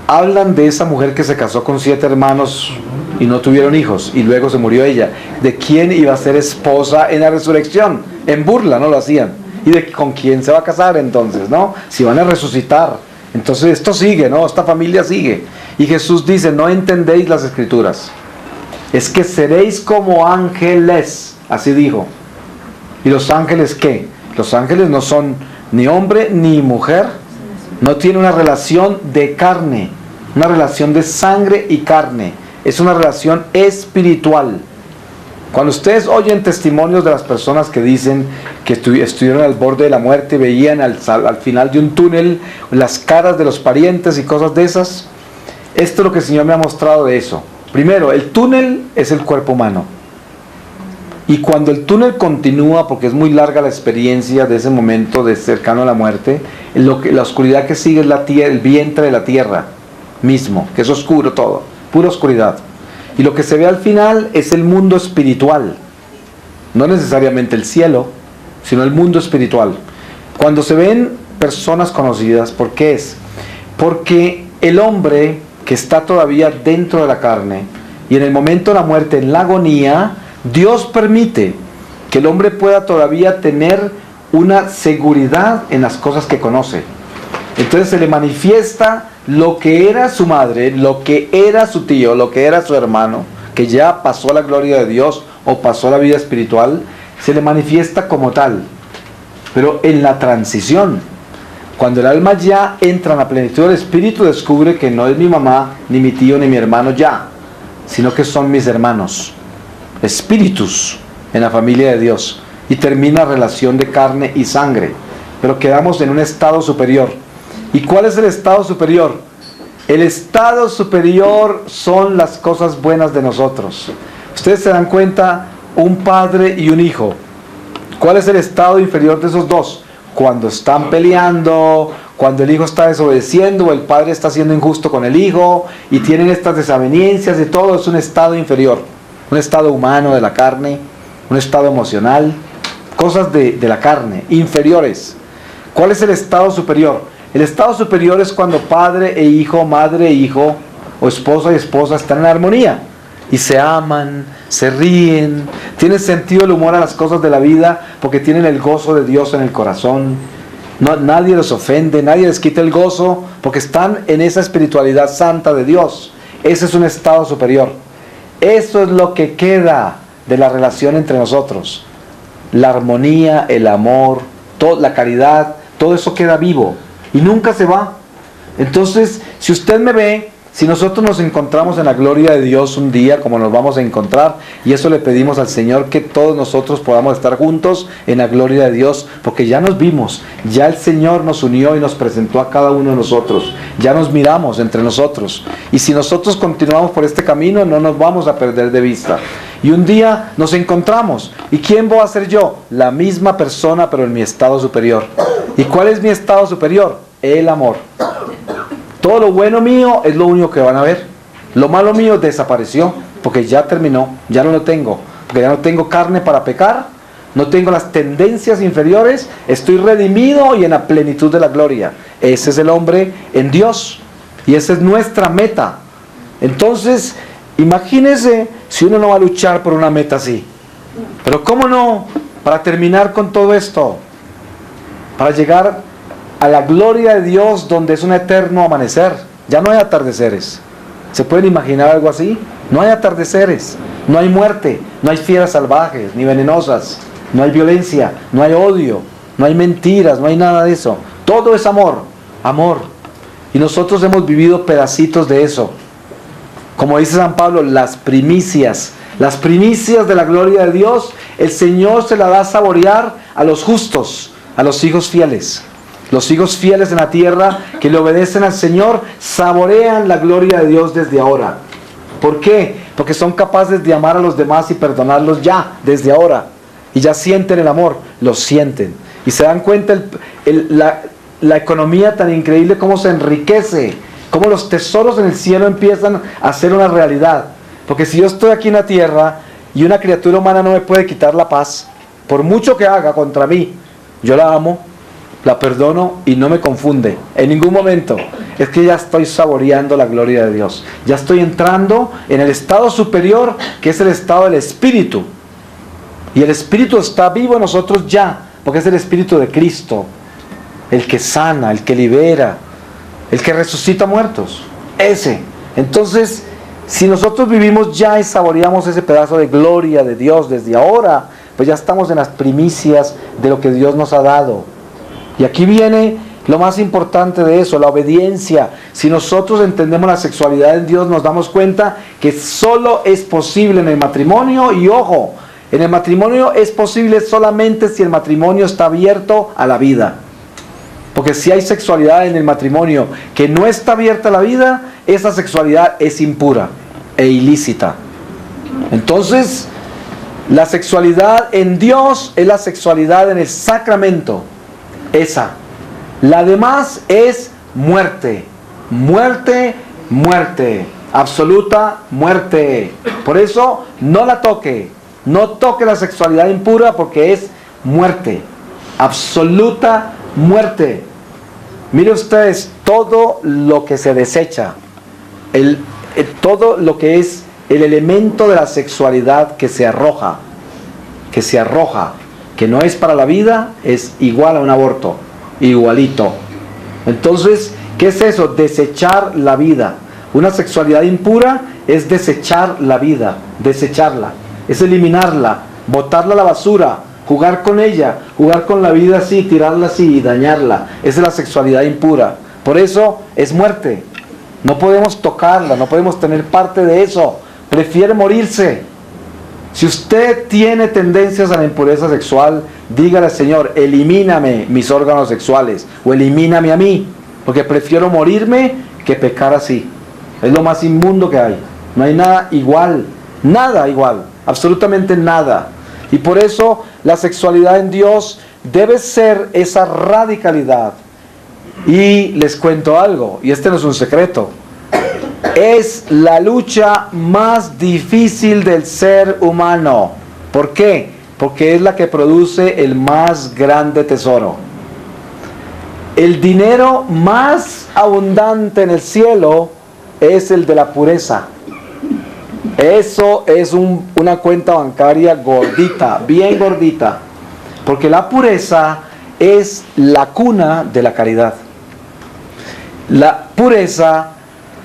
hablan de esa mujer que se casó con 7 hermanos y no tuvieron hijos, y luego se murió ella. ¿De quién iba a ser esposa en la resurrección? En burla, ¿no? Lo hacían. ¿Y de con quién se va a casar entonces, no? Si van a resucitar. Entonces esto sigue, ¿no? Esta familia sigue. Y Jesús dice, no entendéis las escrituras. Es que seréis como ángeles, así dijo. ¿Y los ángeles qué? Los ángeles no son ni hombre ni mujer. No tienen una relación de carne, una relación de sangre y carne. Es una relación espiritual. Cuando ustedes oyen testimonios de las personas que dicen que estuvieron al borde de la muerte, veían al final de un túnel las caras de los parientes y cosas de esas, esto es lo que el Señor me ha mostrado de eso. Primero, el túnel es el cuerpo humano. Y cuando el túnel continúa, porque es muy larga la experiencia de ese momento de cercano a la muerte, la oscuridad que sigue es el vientre de la tierra mismo, que es oscuro todo, pura oscuridad. Y lo que se ve al final es el mundo espiritual, no necesariamente el cielo, sino el mundo espiritual. Cuando se ven personas conocidas, ¿por qué es? Porque el hombre que está todavía dentro de la carne, y en el momento de la muerte, en la agonía, Dios permite que el hombre pueda todavía tener una seguridad en las cosas que conoce. Entonces se le manifiesta lo que era su madre, lo que era su tío, lo que era su hermano, que ya pasó a la gloria de Dios o pasó a la vida espiritual, se le manifiesta como tal. Pero en la transición, cuando el alma ya entra en la plenitud del espíritu, descubre que no es mi mamá, ni mi tío, ni mi hermano ya, sino que son mis hermanos, espíritus en la familia de Dios, y termina relación de carne y sangre, pero quedamos en un estado superior. ¿Y cuál es el estado superior? El estado superior son las cosas buenas de nosotros. Ustedes se dan cuenta, un padre y un hijo, ¿cuál es el estado inferior de esos dos? Cuando están peleando, cuando el hijo está desobedeciendo o el padre está siendo injusto con el hijo y tienen estas desavenencias y todo, es un estado inferior, un estado humano de la carne, un estado emocional, cosas de la carne, inferiores. ¿Cuál es el estado superior? El estado superior es cuando padre e hijo, madre e hijo, o esposa y esposa están en armonía y se aman, se ríen, tienen sentido del humor a las cosas de la vida porque tienen el gozo de Dios en el corazón. Nadie los ofende, nadie les quita el gozo porque están en esa espiritualidad santa de Dios. Ese es un estado superior. Eso es lo que queda de la relación entre nosotros. La armonía, el amor, la caridad, todo eso queda vivo y nunca se va. Entonces, si usted me ve, si nosotros nos encontramos en la gloria de Dios un día, como nos vamos a encontrar, y eso le pedimos al Señor, que todos nosotros podamos estar juntos en la gloria de Dios, porque ya nos vimos, ya el Señor nos unió y nos presentó a cada uno de nosotros, ya nos miramos entre nosotros, y si nosotros continuamos por este camino, no nos vamos a perder de vista. Y un día nos encontramos, ¿y quién voy a ser yo? La misma persona, pero en mi estado superior. ¿Y cuál es mi estado superior? El amor. Todo lo bueno mío es lo único que van a ver. Lo malo mío desapareció, porque ya terminó, ya no lo tengo. Porque ya no tengo carne para pecar, no tengo las tendencias inferiores, estoy redimido y en la plenitud de la gloria. Ese es el hombre en Dios, y esa es nuestra meta. Entonces, imagínense si uno no va a luchar por una meta así. Pero ¿cómo no? Para terminar con todo esto, para llegar a la gloria de Dios, donde es un eterno amanecer. Ya no hay atardeceres. ¿Se pueden imaginar algo así? No hay atardeceres, no hay muerte, no hay fieras salvajes ni venenosas, no hay violencia, no hay odio, no hay mentiras, no hay nada de eso. Todo es amor, amor. Y nosotros hemos vivido pedacitos de eso. Como dice San Pablo, las primicias de la gloria de Dios, el Señor se la da a saborear a los justos, a los hijos fieles. Los hijos fieles en la tierra que le obedecen al Señor saborean la gloria de Dios desde ahora. ¿Por qué? Porque son capaces de amar a los demás y perdonarlos ya, desde ahora. Y ya sienten el amor, lo sienten. Y se dan cuenta la economía tan increíble, cómo se enriquece, cómo los tesoros en el cielo empiezan a ser una realidad. Porque si yo estoy aquí en la tierra y una criatura humana no me puede quitar la paz, por mucho que haga contra mí, yo la amo, la perdono y no me confunde en ningún momento. Es que ya estoy saboreando la gloria de Dios. Ya estoy entrando en el estado superior, que es el estado del Espíritu. Y el Espíritu está vivo en nosotros ya, porque es el Espíritu de Cristo, el que sana, el que libera, el que resucita muertos. Ese. Entonces, si nosotros vivimos ya y saboreamos ese pedazo de gloria de Dios desde ahora, pues ya estamos en las primicias de lo que Dios nos ha dado. Y aquí viene lo más importante de eso, la obediencia. Si nosotros entendemos la sexualidad en Dios, nos damos cuenta que solo es posible en el matrimonio. Y ojo, en el matrimonio es posible solamente si el matrimonio está abierto a la vida. Porque si hay sexualidad en el matrimonio que no está abierta a la vida, esa sexualidad es impura e ilícita. Entonces, la sexualidad en Dios es la sexualidad en el sacramento. Esa. La demás es muerte. Muerte, muerte. Absoluta muerte. Por eso no la toque. No toque la sexualidad impura porque es muerte. Absoluta muerte. Miren ustedes, todo lo que se desecha, todo lo que es el elemento de la sexualidad que se arroja, que no es para la vida, es igual a un aborto, igualito. Entonces, ¿qué es eso? Desechar la vida. Una sexualidad impura es desechar la vida, desecharla, es eliminarla, botarla a la basura, jugar con ella, jugar con la vida así, tirarla así y dañarla. Esa es la sexualidad impura. Por eso es muerte. No podemos tocarla, no podemos tener parte de eso. Prefiere morirse. Si usted tiene tendencias a la impureza sexual, dígale al Señor, elimíname mis órganos sexuales o elimíname a mí, porque prefiero morirme que pecar así. Es lo más inmundo que hay. No hay nada igual, absolutamente nada. Y por eso la sexualidad en Dios debe ser esa radicalidad. Y les cuento algo, y este no es un secreto. Es la lucha más difícil del ser humano. ¿Por qué? Porque es la que produce el más grande tesoro. El dinero más abundante en el cielo es el de la pureza. Eso es una cuenta bancaria gordita, bien gordita. Porque la pureza es la cuna de la caridad. La pureza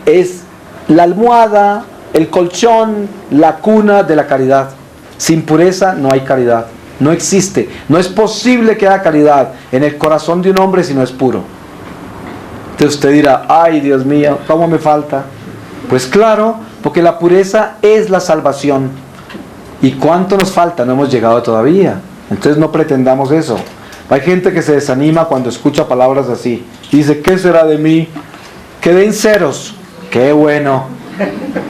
es la almohada, el colchón, la cuna de la caridad. Sin pureza no hay caridad. No existe. No es posible que haya caridad en el corazón de un hombre si no es puro. Entonces usted dirá, ay Dios mío, ¿cómo me falta? Pues claro, porque la pureza es la salvación. ¿Y cuánto nos falta? No hemos llegado todavía. Entonces no pretendamos eso. Hay gente que se desanima cuando escucha palabras así. Y dice, ¿qué será de mí? Quedé en ceros. ¡Qué bueno!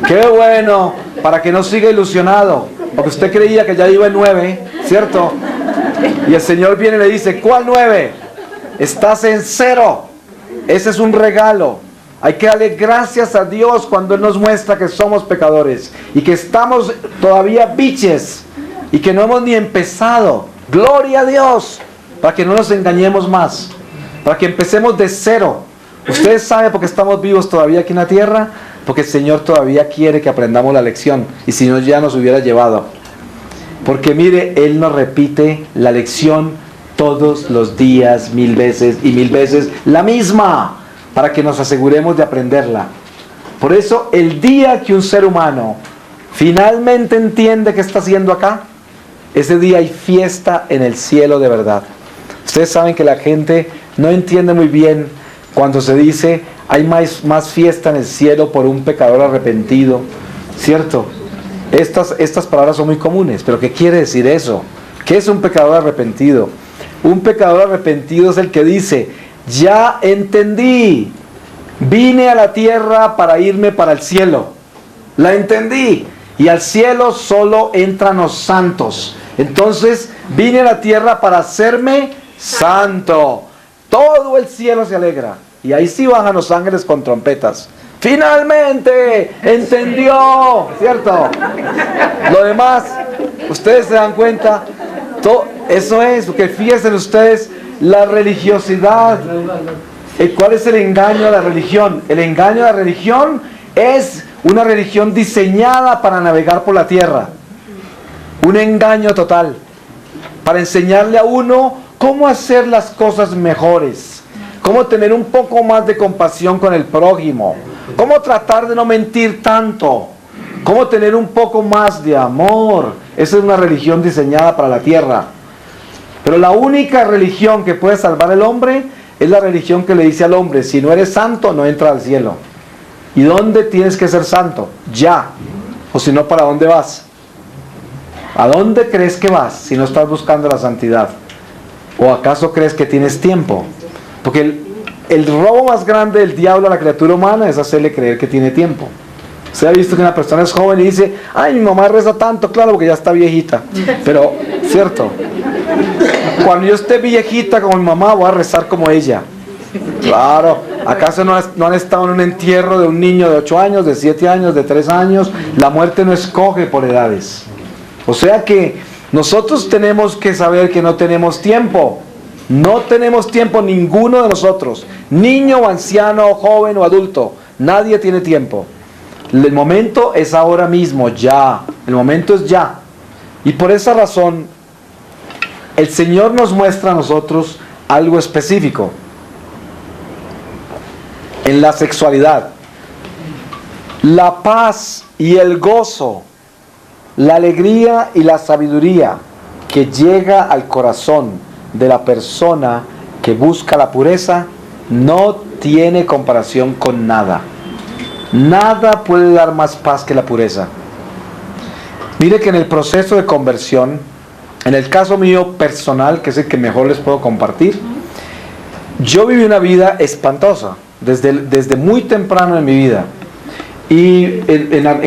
¡Qué bueno! Para que no siga ilusionado. Porque usted creía que ya iba en 9, ¿cierto? Y el Señor viene y le dice, ¿cuál 9? Estás en 0. Ese es un regalo. Hay que darle gracias a Dios cuando Él nos muestra que somos pecadores. Y que estamos todavía biches. Y que no hemos ni empezado. ¡Gloria a Dios! Para que no nos engañemos más. Para que empecemos de 0. Ustedes saben por qué estamos vivos todavía aquí en la tierra, porque el Señor todavía quiere que aprendamos la lección, y si no ya nos hubiera llevado. Porque mire, Él nos repite la lección todos los días, 1000 veces y 1000 veces la misma, para que nos aseguremos de aprenderla. Por eso el día que un ser humano finalmente entiende qué está haciendo acá, ese día hay fiesta en el cielo de verdad. Ustedes saben que la gente no entiende muy bien cuando se dice hay más fiesta en el cielo por un pecador arrepentido, ¿cierto? Estas palabras son muy comunes, pero ¿qué quiere decir eso? ¿Qué es un pecador arrepentido? Un pecador arrepentido es el que dice, ya entendí, vine a la tierra para irme para el cielo, la entendí, y al cielo solo entran los santos. Entonces vine a la tierra para hacerme santo. Todo el cielo se alegra. Y ahí sí bajan los ángeles con trompetas. ¡Finalmente! ¡Entendió! ¿Cierto? Lo demás, ustedes se dan cuenta, eso es, porque fíjense ustedes, la religiosidad. ¿Cuál es el engaño de la religión? El engaño de la religión es una religión diseñada para navegar por la tierra. Un engaño total. Para enseñarle a uno cómo hacer las cosas mejores, cómo tener un poco más de compasión con el prójimo, cómo tratar de no mentir tanto, cómo tener un poco más de amor. Esa es una religión diseñada para la tierra. Pero la única religión que puede salvar al hombre es la religión que le dice al hombre, si no eres santo, no entras al cielo. ¿Y dónde tienes que ser santo? Ya. O si no, ¿para dónde vas? ¿A dónde crees que vas si no estás buscando la santidad? ¿O acaso crees que tienes tiempo? Porque el robo más grande del diablo a la criatura humana es hacerle creer que tiene tiempo. Usted ha visto que una persona es joven y dice, ay, mi mamá reza tanto, claro, porque ya está viejita. Pero, ¿cierto? Cuando yo esté viejita como mi mamá, voy a rezar como ella. Claro, ¿acaso no han estado en un entierro de un niño de 8 años, de 7 años, de 3 años? La muerte no escoge por edades. O sea que nosotros tenemos que saber que no tenemos tiempo. No tenemos tiempo ninguno de nosotros. Niño o anciano, joven o adulto. Nadie tiene tiempo. El momento es ahora mismo, ya. El momento es ya. Y por esa razón, el Señor nos muestra a nosotros algo específico en la sexualidad. La paz y el gozo, la alegría y la sabiduría que llega al corazón de la persona que busca la pureza no tiene comparación con nada. Nada puede dar más paz que la pureza. Mire que en el proceso de conversión, en el caso mío personal, que es el que mejor les puedo compartir, yo viví una vida espantosa desde muy temprano en mi vida, y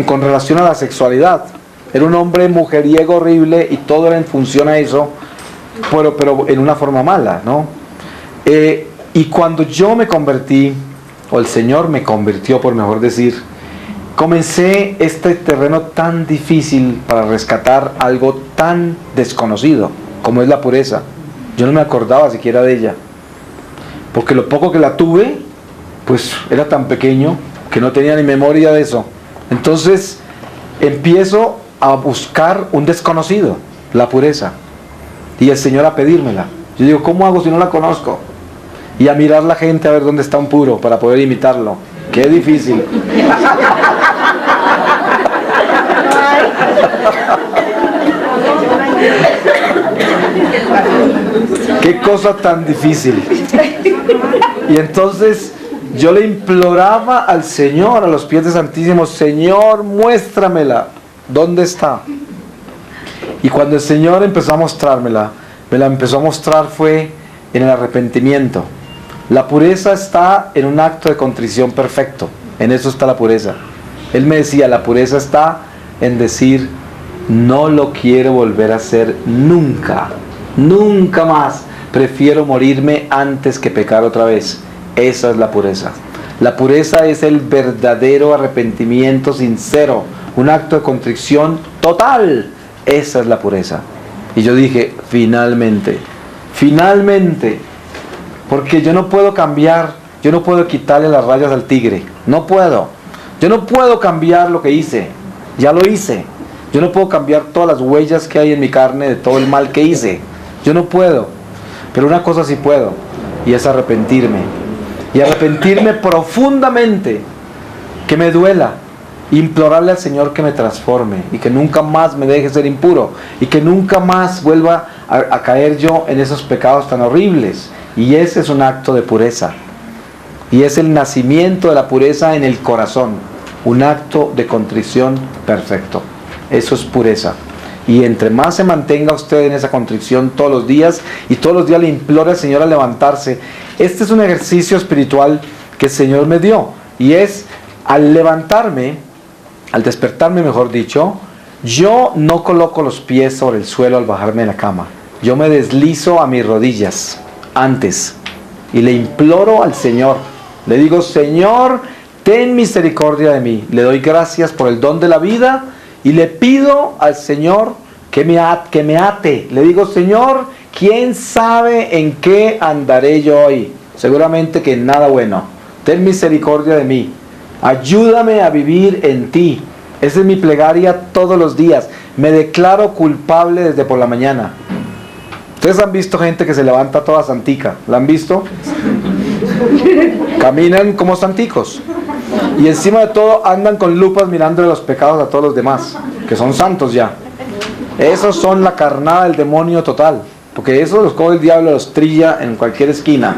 con relación a la sexualidad. Era un hombre mujeriego horrible y todo era en función a eso, pero en una forma mala, ¿no? Y cuando yo me convertí, o el Señor me convirtió, por mejor decir, comencé este terreno tan difícil para rescatar algo tan desconocido como es la pureza. Yo no me acordaba siquiera de ella, porque lo poco que la tuve, pues era tan pequeño que no tenía ni memoria de eso. Entonces empiezo a buscar un desconocido, la pureza, y el Señor a pedírmela. Yo digo, ¿cómo hago si no la conozco? Y a mirar la gente a ver dónde está un puro para poder imitarlo. ¡Qué difícil! ¡Qué cosa tan difícil! Y entonces yo le imploraba al Señor, a los pies de Santísimo: Señor, muéstramela. ¿Dónde está? Y cuando el Señor empezó a mostrármela, me la empezó a mostrar fue en el arrepentimiento. La pureza está en un acto de contrición perfecto. En eso está la pureza. Él me decía, la pureza está en decir, no lo quiero volver a hacer nunca. Nunca más. Prefiero morirme antes que pecar otra vez. Esa es la pureza. La pureza es el verdadero arrepentimiento sincero. Un acto de contrición total. Esa es la pureza. Y yo dije, finalmente. Porque yo no puedo cambiar, yo no puedo quitarle las rayas al tigre. No puedo. Yo no puedo cambiar lo que hice. Ya lo hice. Yo no puedo cambiar todas las huellas que hay en mi carne de todo el mal que hice. Yo no puedo. Pero una cosa sí puedo, y es arrepentirme. Y arrepentirme profundamente, que me duela. Implorarle al Señor que me transforme y que nunca más me deje ser impuro y que nunca más vuelva a caer yo en esos pecados tan horribles. Y ese es un acto de pureza, y es el nacimiento de la pureza en el corazón, un acto de contrición perfecto. Eso es pureza. Y entre más se mantenga usted en esa contrición todos los días, y todos los días le implora al Señor a levantarse. Este es un ejercicio espiritual que el Señor me dio, y es al levantarme, al despertarme mejor dicho, yo no coloco los pies sobre el suelo al bajarme de la cama. Yo me deslizo a mis rodillas antes y le imploro al Señor. Le digo, Señor, ten misericordia de mí. Le doy gracias por el don de la vida y le pido al Señor que me ate. Le digo, Señor, ¿quién sabe en qué andaré yo hoy? Seguramente que en nada bueno. Ten misericordia de mí. Ayúdame a vivir en ti. Esa es mi plegaria todos los días. Me declaro culpable desde por la mañana. Ustedes han visto gente que se levanta toda santica. ¿La han visto? Caminan como santicos. Y encima de todo andan con lupas mirando los pecados a todos los demás, que son santos ya. Esos son la carnada del demonio total. Porque eso los coge el diablo, los trilla en cualquier esquina.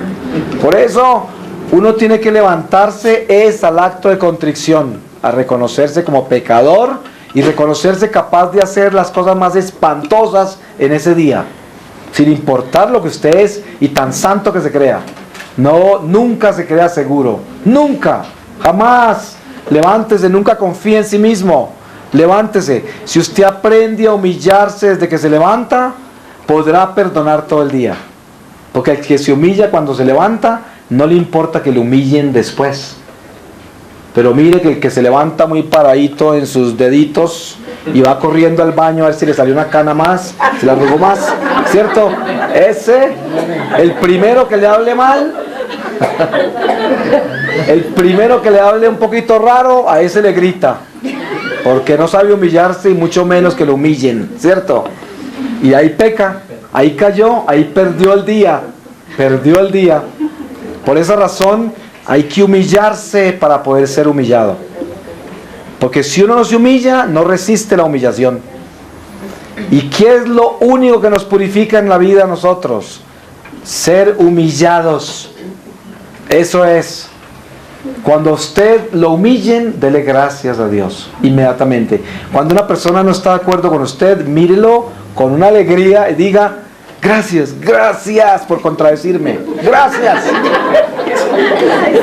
Por eso uno tiene que levantarse es al acto de contrición, a reconocerse como pecador y reconocerse capaz de hacer las cosas más espantosas en ese día, sin importar lo que usted es y tan santo que se crea. No, nunca se crea seguro, nunca, jamás. Levántese, nunca confíe en sí mismo. Levántese. Si usted aprende a humillarse desde que se levanta, podrá perdonar todo el día. Porque el que se humilla cuando se levanta, no le importa que le humillen después. Pero mire que el que se levanta muy paradito en sus deditos y va corriendo al baño a ver si le salió una cana más, se la arrugó más, ¿cierto? Ese, el primero que le hable mal, El primero que le hable un poquito raro, a ese le grita, porque no sabe humillarse y mucho menos que lo humillen, ¿cierto? Y ahí peca, ahí cayó, ahí perdió el día. Por esa razón hay que humillarse para poder ser humillado. Porque si uno no se humilla, no resiste la humillación. ¿Y qué es lo único que nos purifica en la vida a nosotros? Ser humillados. Eso es. Cuando usted lo humillen, dele gracias a Dios inmediatamente. Cuando una persona no está de acuerdo con usted, mírelo con una alegría y diga: gracias por contradecirme. Gracias.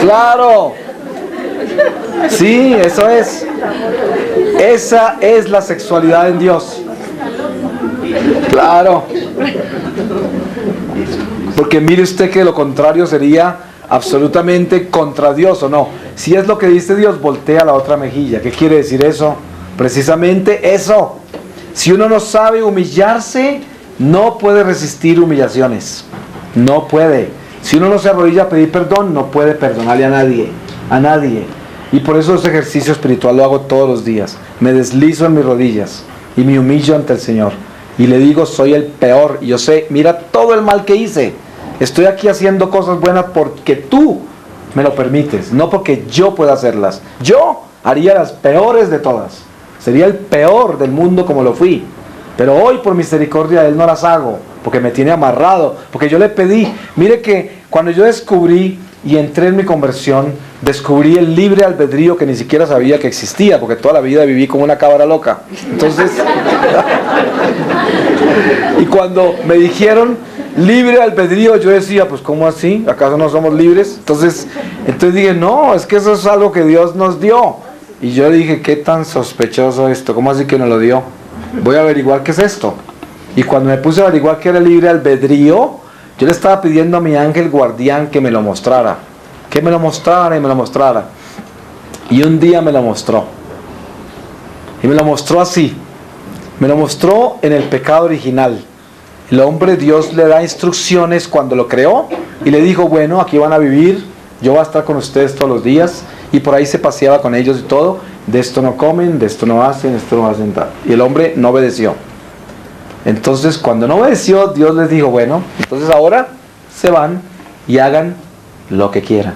Claro. Sí, eso es. Esa es la sexualidad en Dios. Claro. Porque mire usted que lo contrario sería absolutamente contra Dios, ¿o no? Si es lo que dice Dios, voltea la otra mejilla. ¿Qué quiere decir eso? Precisamente eso. Si uno no sabe humillarse, no puede resistir humillaciones. No puede. Si uno no se arrodilla a pedir perdón, no puede perdonarle a nadie. A nadie. Y por eso ese ejercicio espiritual lo hago todos los días. Me deslizo en mis rodillas y me humillo ante el Señor. Y le digo: soy el peor. Y yo sé, mira todo el mal que hice. Estoy aquí haciendo cosas buenas porque tú me lo permites, no porque yo pueda hacerlas. Yo haría las peores de todas. Sería el peor del mundo como lo fui. Pero hoy, por misericordia, Él no las hago, porque me tiene amarrado, porque yo le pedí. Mire que cuando yo descubrí y entré en mi conversión, descubrí el libre albedrío que ni siquiera sabía que existía, porque toda la vida viví como una cabra loca. Entonces, y cuando me dijeron libre albedrío, yo decía: pues ¿cómo así? ¿Acaso no somos libres? Entonces dije: no, es que eso es algo que Dios nos dio. Y yo dije: qué tan sospechoso esto, ¿cómo así que nos lo dio? Voy a averiguar qué es esto. Y cuando me puse a averiguar qué era libre albedrío, yo le estaba pidiendo a mi ángel guardián que me lo mostrara. Que me lo mostrara y me lo mostrara. Y un día me lo mostró. Y me lo mostró así. Me lo mostró en el pecado original. El hombre, Dios le da instrucciones cuando lo creó y le dijo: bueno, aquí van a vivir, yo voy a estar con ustedes todos los días. Y por ahí se paseaba con ellos y todo. De esto no comen, de esto no hacen, esto no hacen tal. Y el hombre no obedeció. Entonces, cuando no obedeció, Dios les dijo: bueno, entonces ahora se van y hagan lo que quieran.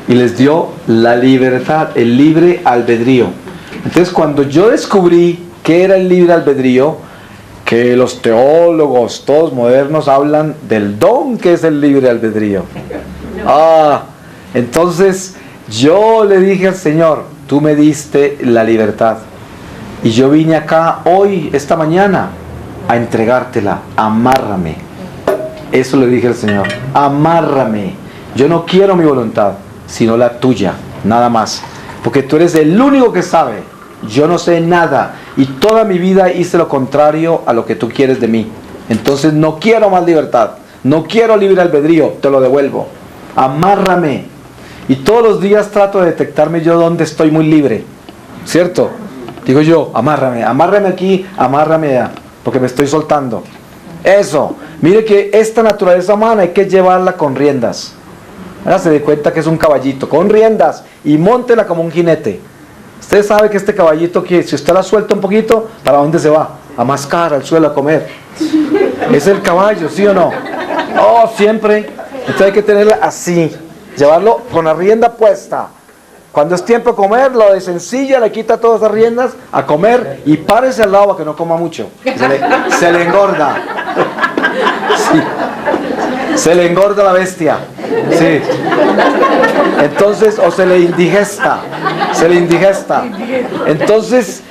Y les dio la libertad, el libre albedrío. Entonces, cuando yo descubrí qué era el libre albedrío, que los teólogos, todos modernos, hablan del don que es el libre albedrío. Entonces yo le dije al Señor: tú me diste la libertad. Y yo vine acá hoy, esta mañana, a entregártela. Amárrame. Eso le dije al Señor: amárrame. Yo no quiero mi voluntad, sino la tuya, nada más. Porque tú eres el único que sabe. Yo no sé nada. Y toda mi vida hice lo contrario a lo que tú quieres de mí. Entonces no quiero más libertad. No quiero libre albedrío. Te lo devuelvo. Amárrame. Y todos los días trato de detectarme yo donde estoy muy libre. ¿Cierto? Digo yo: amárrame. Amárrame aquí, amárrame allá. Porque me estoy soltando. Eso. Mire que esta naturaleza humana hay que llevarla con riendas. Hágase de cuenta que es un caballito con riendas y móntela como un jinete. Usted sabe que este caballito, que si usted la suelta un poquito, ¿para dónde se va? A mascar al suelo, a comer. Es el caballo, ¿sí o no? Oh, siempre. Entonces hay que tenerla así, llevarlo con la rienda puesta. Cuando es tiempo de comer, lo desencilla, le quita todas las riendas a comer y párese al lado para que no coma mucho. Se le engorda. Sí. Se le engorda la bestia. Sí. Entonces, o se le indigesta. Se le indigesta. Entonces,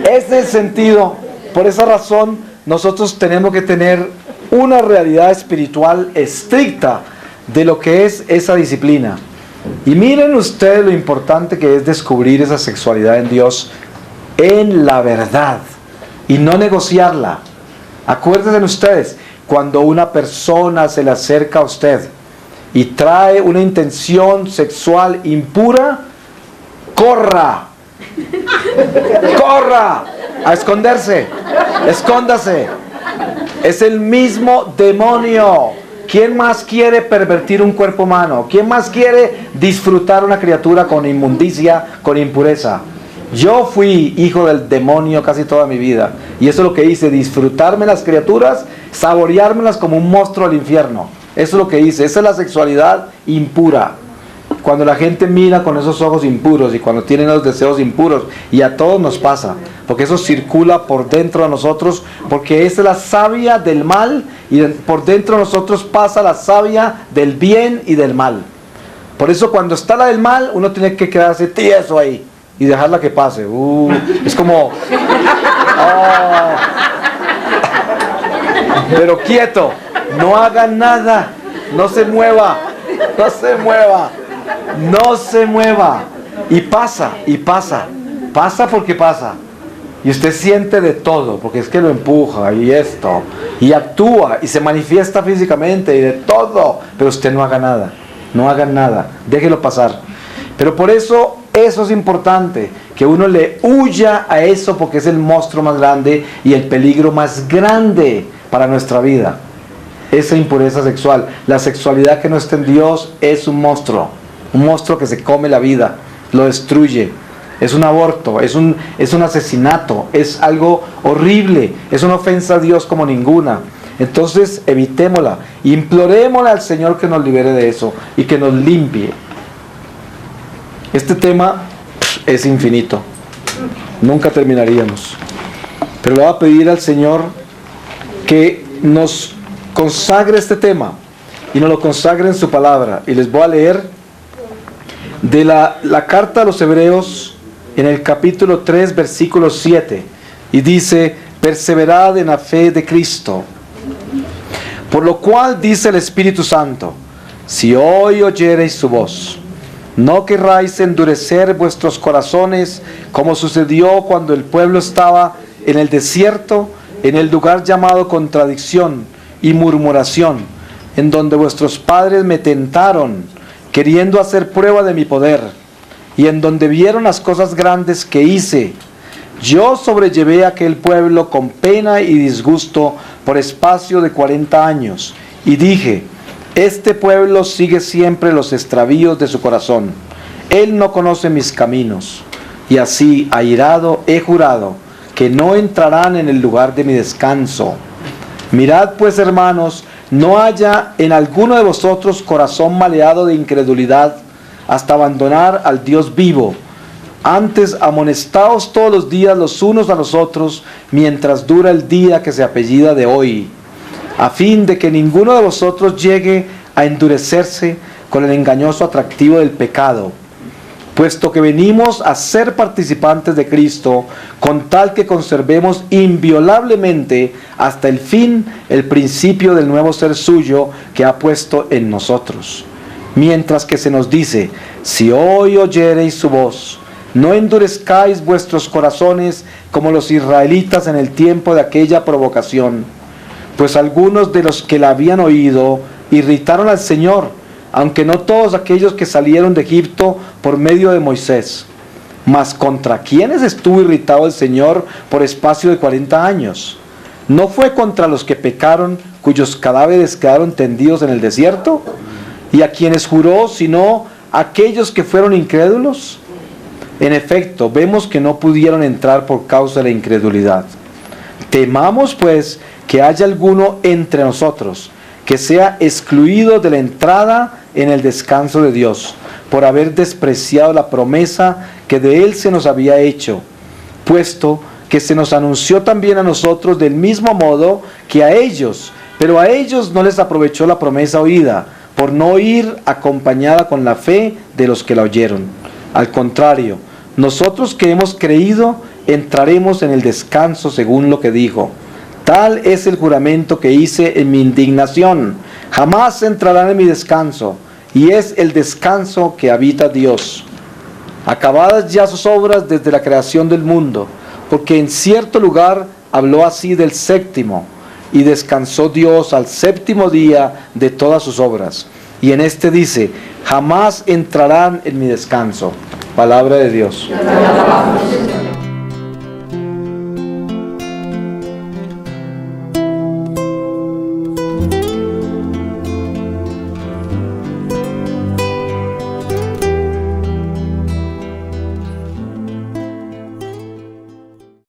ese es el sentido. Por esa razón, nosotros tenemos que tener una realidad espiritual estricta de lo que es esa disciplina. Y miren ustedes lo importante que es descubrir esa sexualidad en Dios en la verdad y no negociarla. Acuérdense ustedes, cuando una persona se le acerca a usted y trae una intención sexual impura, corra a esconderse, escóndase. Es el mismo demonio ¿Quién más quiere pervertir un cuerpo humano? ¿Quién más quiere disfrutar una criatura con inmundicia, con impureza? Yo fui hijo del demonio casi toda mi vida. Y eso es lo que hice, disfrutarme las criaturas, saboreármelas como un monstruo del infierno. Eso es lo que hice. Esa es la sexualidad impura. Cuando la gente mira con esos ojos impuros y cuando tienen los deseos impuros, y a todos nos pasa, porque eso circula por dentro de nosotros, porque esa es la savia del mal, y por dentro de nosotros pasa la savia del bien y del mal. Por eso cuando está la del mal, uno tiene que quedarse tieso ahí y dejarla que pase. Es como... Pero quieto, no haga nada, no se mueva, no se mueva. No se mueva. Y pasa, pasa porque pasa. Y usted siente de todo, porque es que lo empuja y esto, y actúa y se manifiesta físicamente y de todo. Pero usted no haga nada, no haga nada, déjelo pasar. Pero por eso es importante, que uno le huya a eso, porque es el monstruo más grande y el peligro más grande para nuestra vida. Esa impureza sexual, la sexualidad que no está en Dios es un monstruo que se come la vida, lo destruye, es un aborto, es un asesinato, es algo horrible, es una ofensa a Dios como ninguna. Entonces evitémosla, implorémosle al Señor que nos libere de eso y que nos limpie. Este tema es infinito, nunca terminaríamos, pero le voy a pedir al Señor que nos consagre este tema y nos lo consagre en su palabra. Y les voy a leer de la carta a los Hebreos en el capítulo 3 versículo 7, y dice: perseverad en la fe de Cristo, por lo cual dice el Espíritu Santo: si hoy oyereis su voz, no querráis endurecer vuestros corazones, como sucedió cuando el pueblo estaba en el desierto, en el lugar llamado contradicción y murmuración, en donde vuestros padres me tentaron, queriendo hacer prueba de mi poder, y en donde vieron las cosas grandes que hice. Yo sobrellevé a aquel pueblo con pena y disgusto por espacio de 40 años, y dije: este pueblo sigue siempre los extravíos de su corazón, él no conoce mis caminos. Y así, airado, he jurado que no entrarán en el lugar de mi descanso. Mirad pues, hermanos, no haya en alguno de vosotros corazón maleado de incredulidad hasta abandonar al Dios vivo. Antes amonestaos todos los días los unos a los otros, mientras dura el día que se apellida de hoy, a fin de que ninguno de vosotros llegue a endurecerse con el engañoso atractivo del pecado, puesto que venimos a ser participantes de Cristo, con tal que conservemos inviolablemente hasta el fin el principio del nuevo ser suyo que ha puesto en nosotros. Mientras que se nos dice: si hoy oyereis su voz, no endurezcáis vuestros corazones como los israelitas en el tiempo de aquella provocación, pues algunos de los que la habían oído irritaron al Señor, aunque no todos aquellos que salieron de Egipto por medio de Moisés. Mas ¿contra quiénes estuvo irritado el Señor por espacio de 40 años? ¿No fue contra los que pecaron, cuyos cadáveres quedaron tendidos en el desierto? ¿Y a quienes juró, sino aquellos que fueron incrédulos? En efecto, vemos que no pudieron entrar por causa de la incredulidad. Temamos pues que haya alguno entre nosotros que sea excluido de la entrada en el descanso de Dios, por haber despreciado la promesa que de Él se nos había hecho, puesto que se nos anunció también a nosotros del mismo modo que a ellos, pero a ellos no les aprovechó la promesa oída, por no ir acompañada con la fe de los que la oyeron. Al contrario, nosotros que hemos creído entraremos en el descanso según lo que dijo. Tal es el juramento que hice en mi indignación: jamás entrarán en mi descanso, y es el descanso que habita Dios. Acabadas ya sus obras desde la creación del mundo, porque en cierto lugar habló así del séptimo, y descansó Dios al séptimo día de todas sus obras. Y en este dice: jamás entrarán en mi descanso. Palabra de Dios.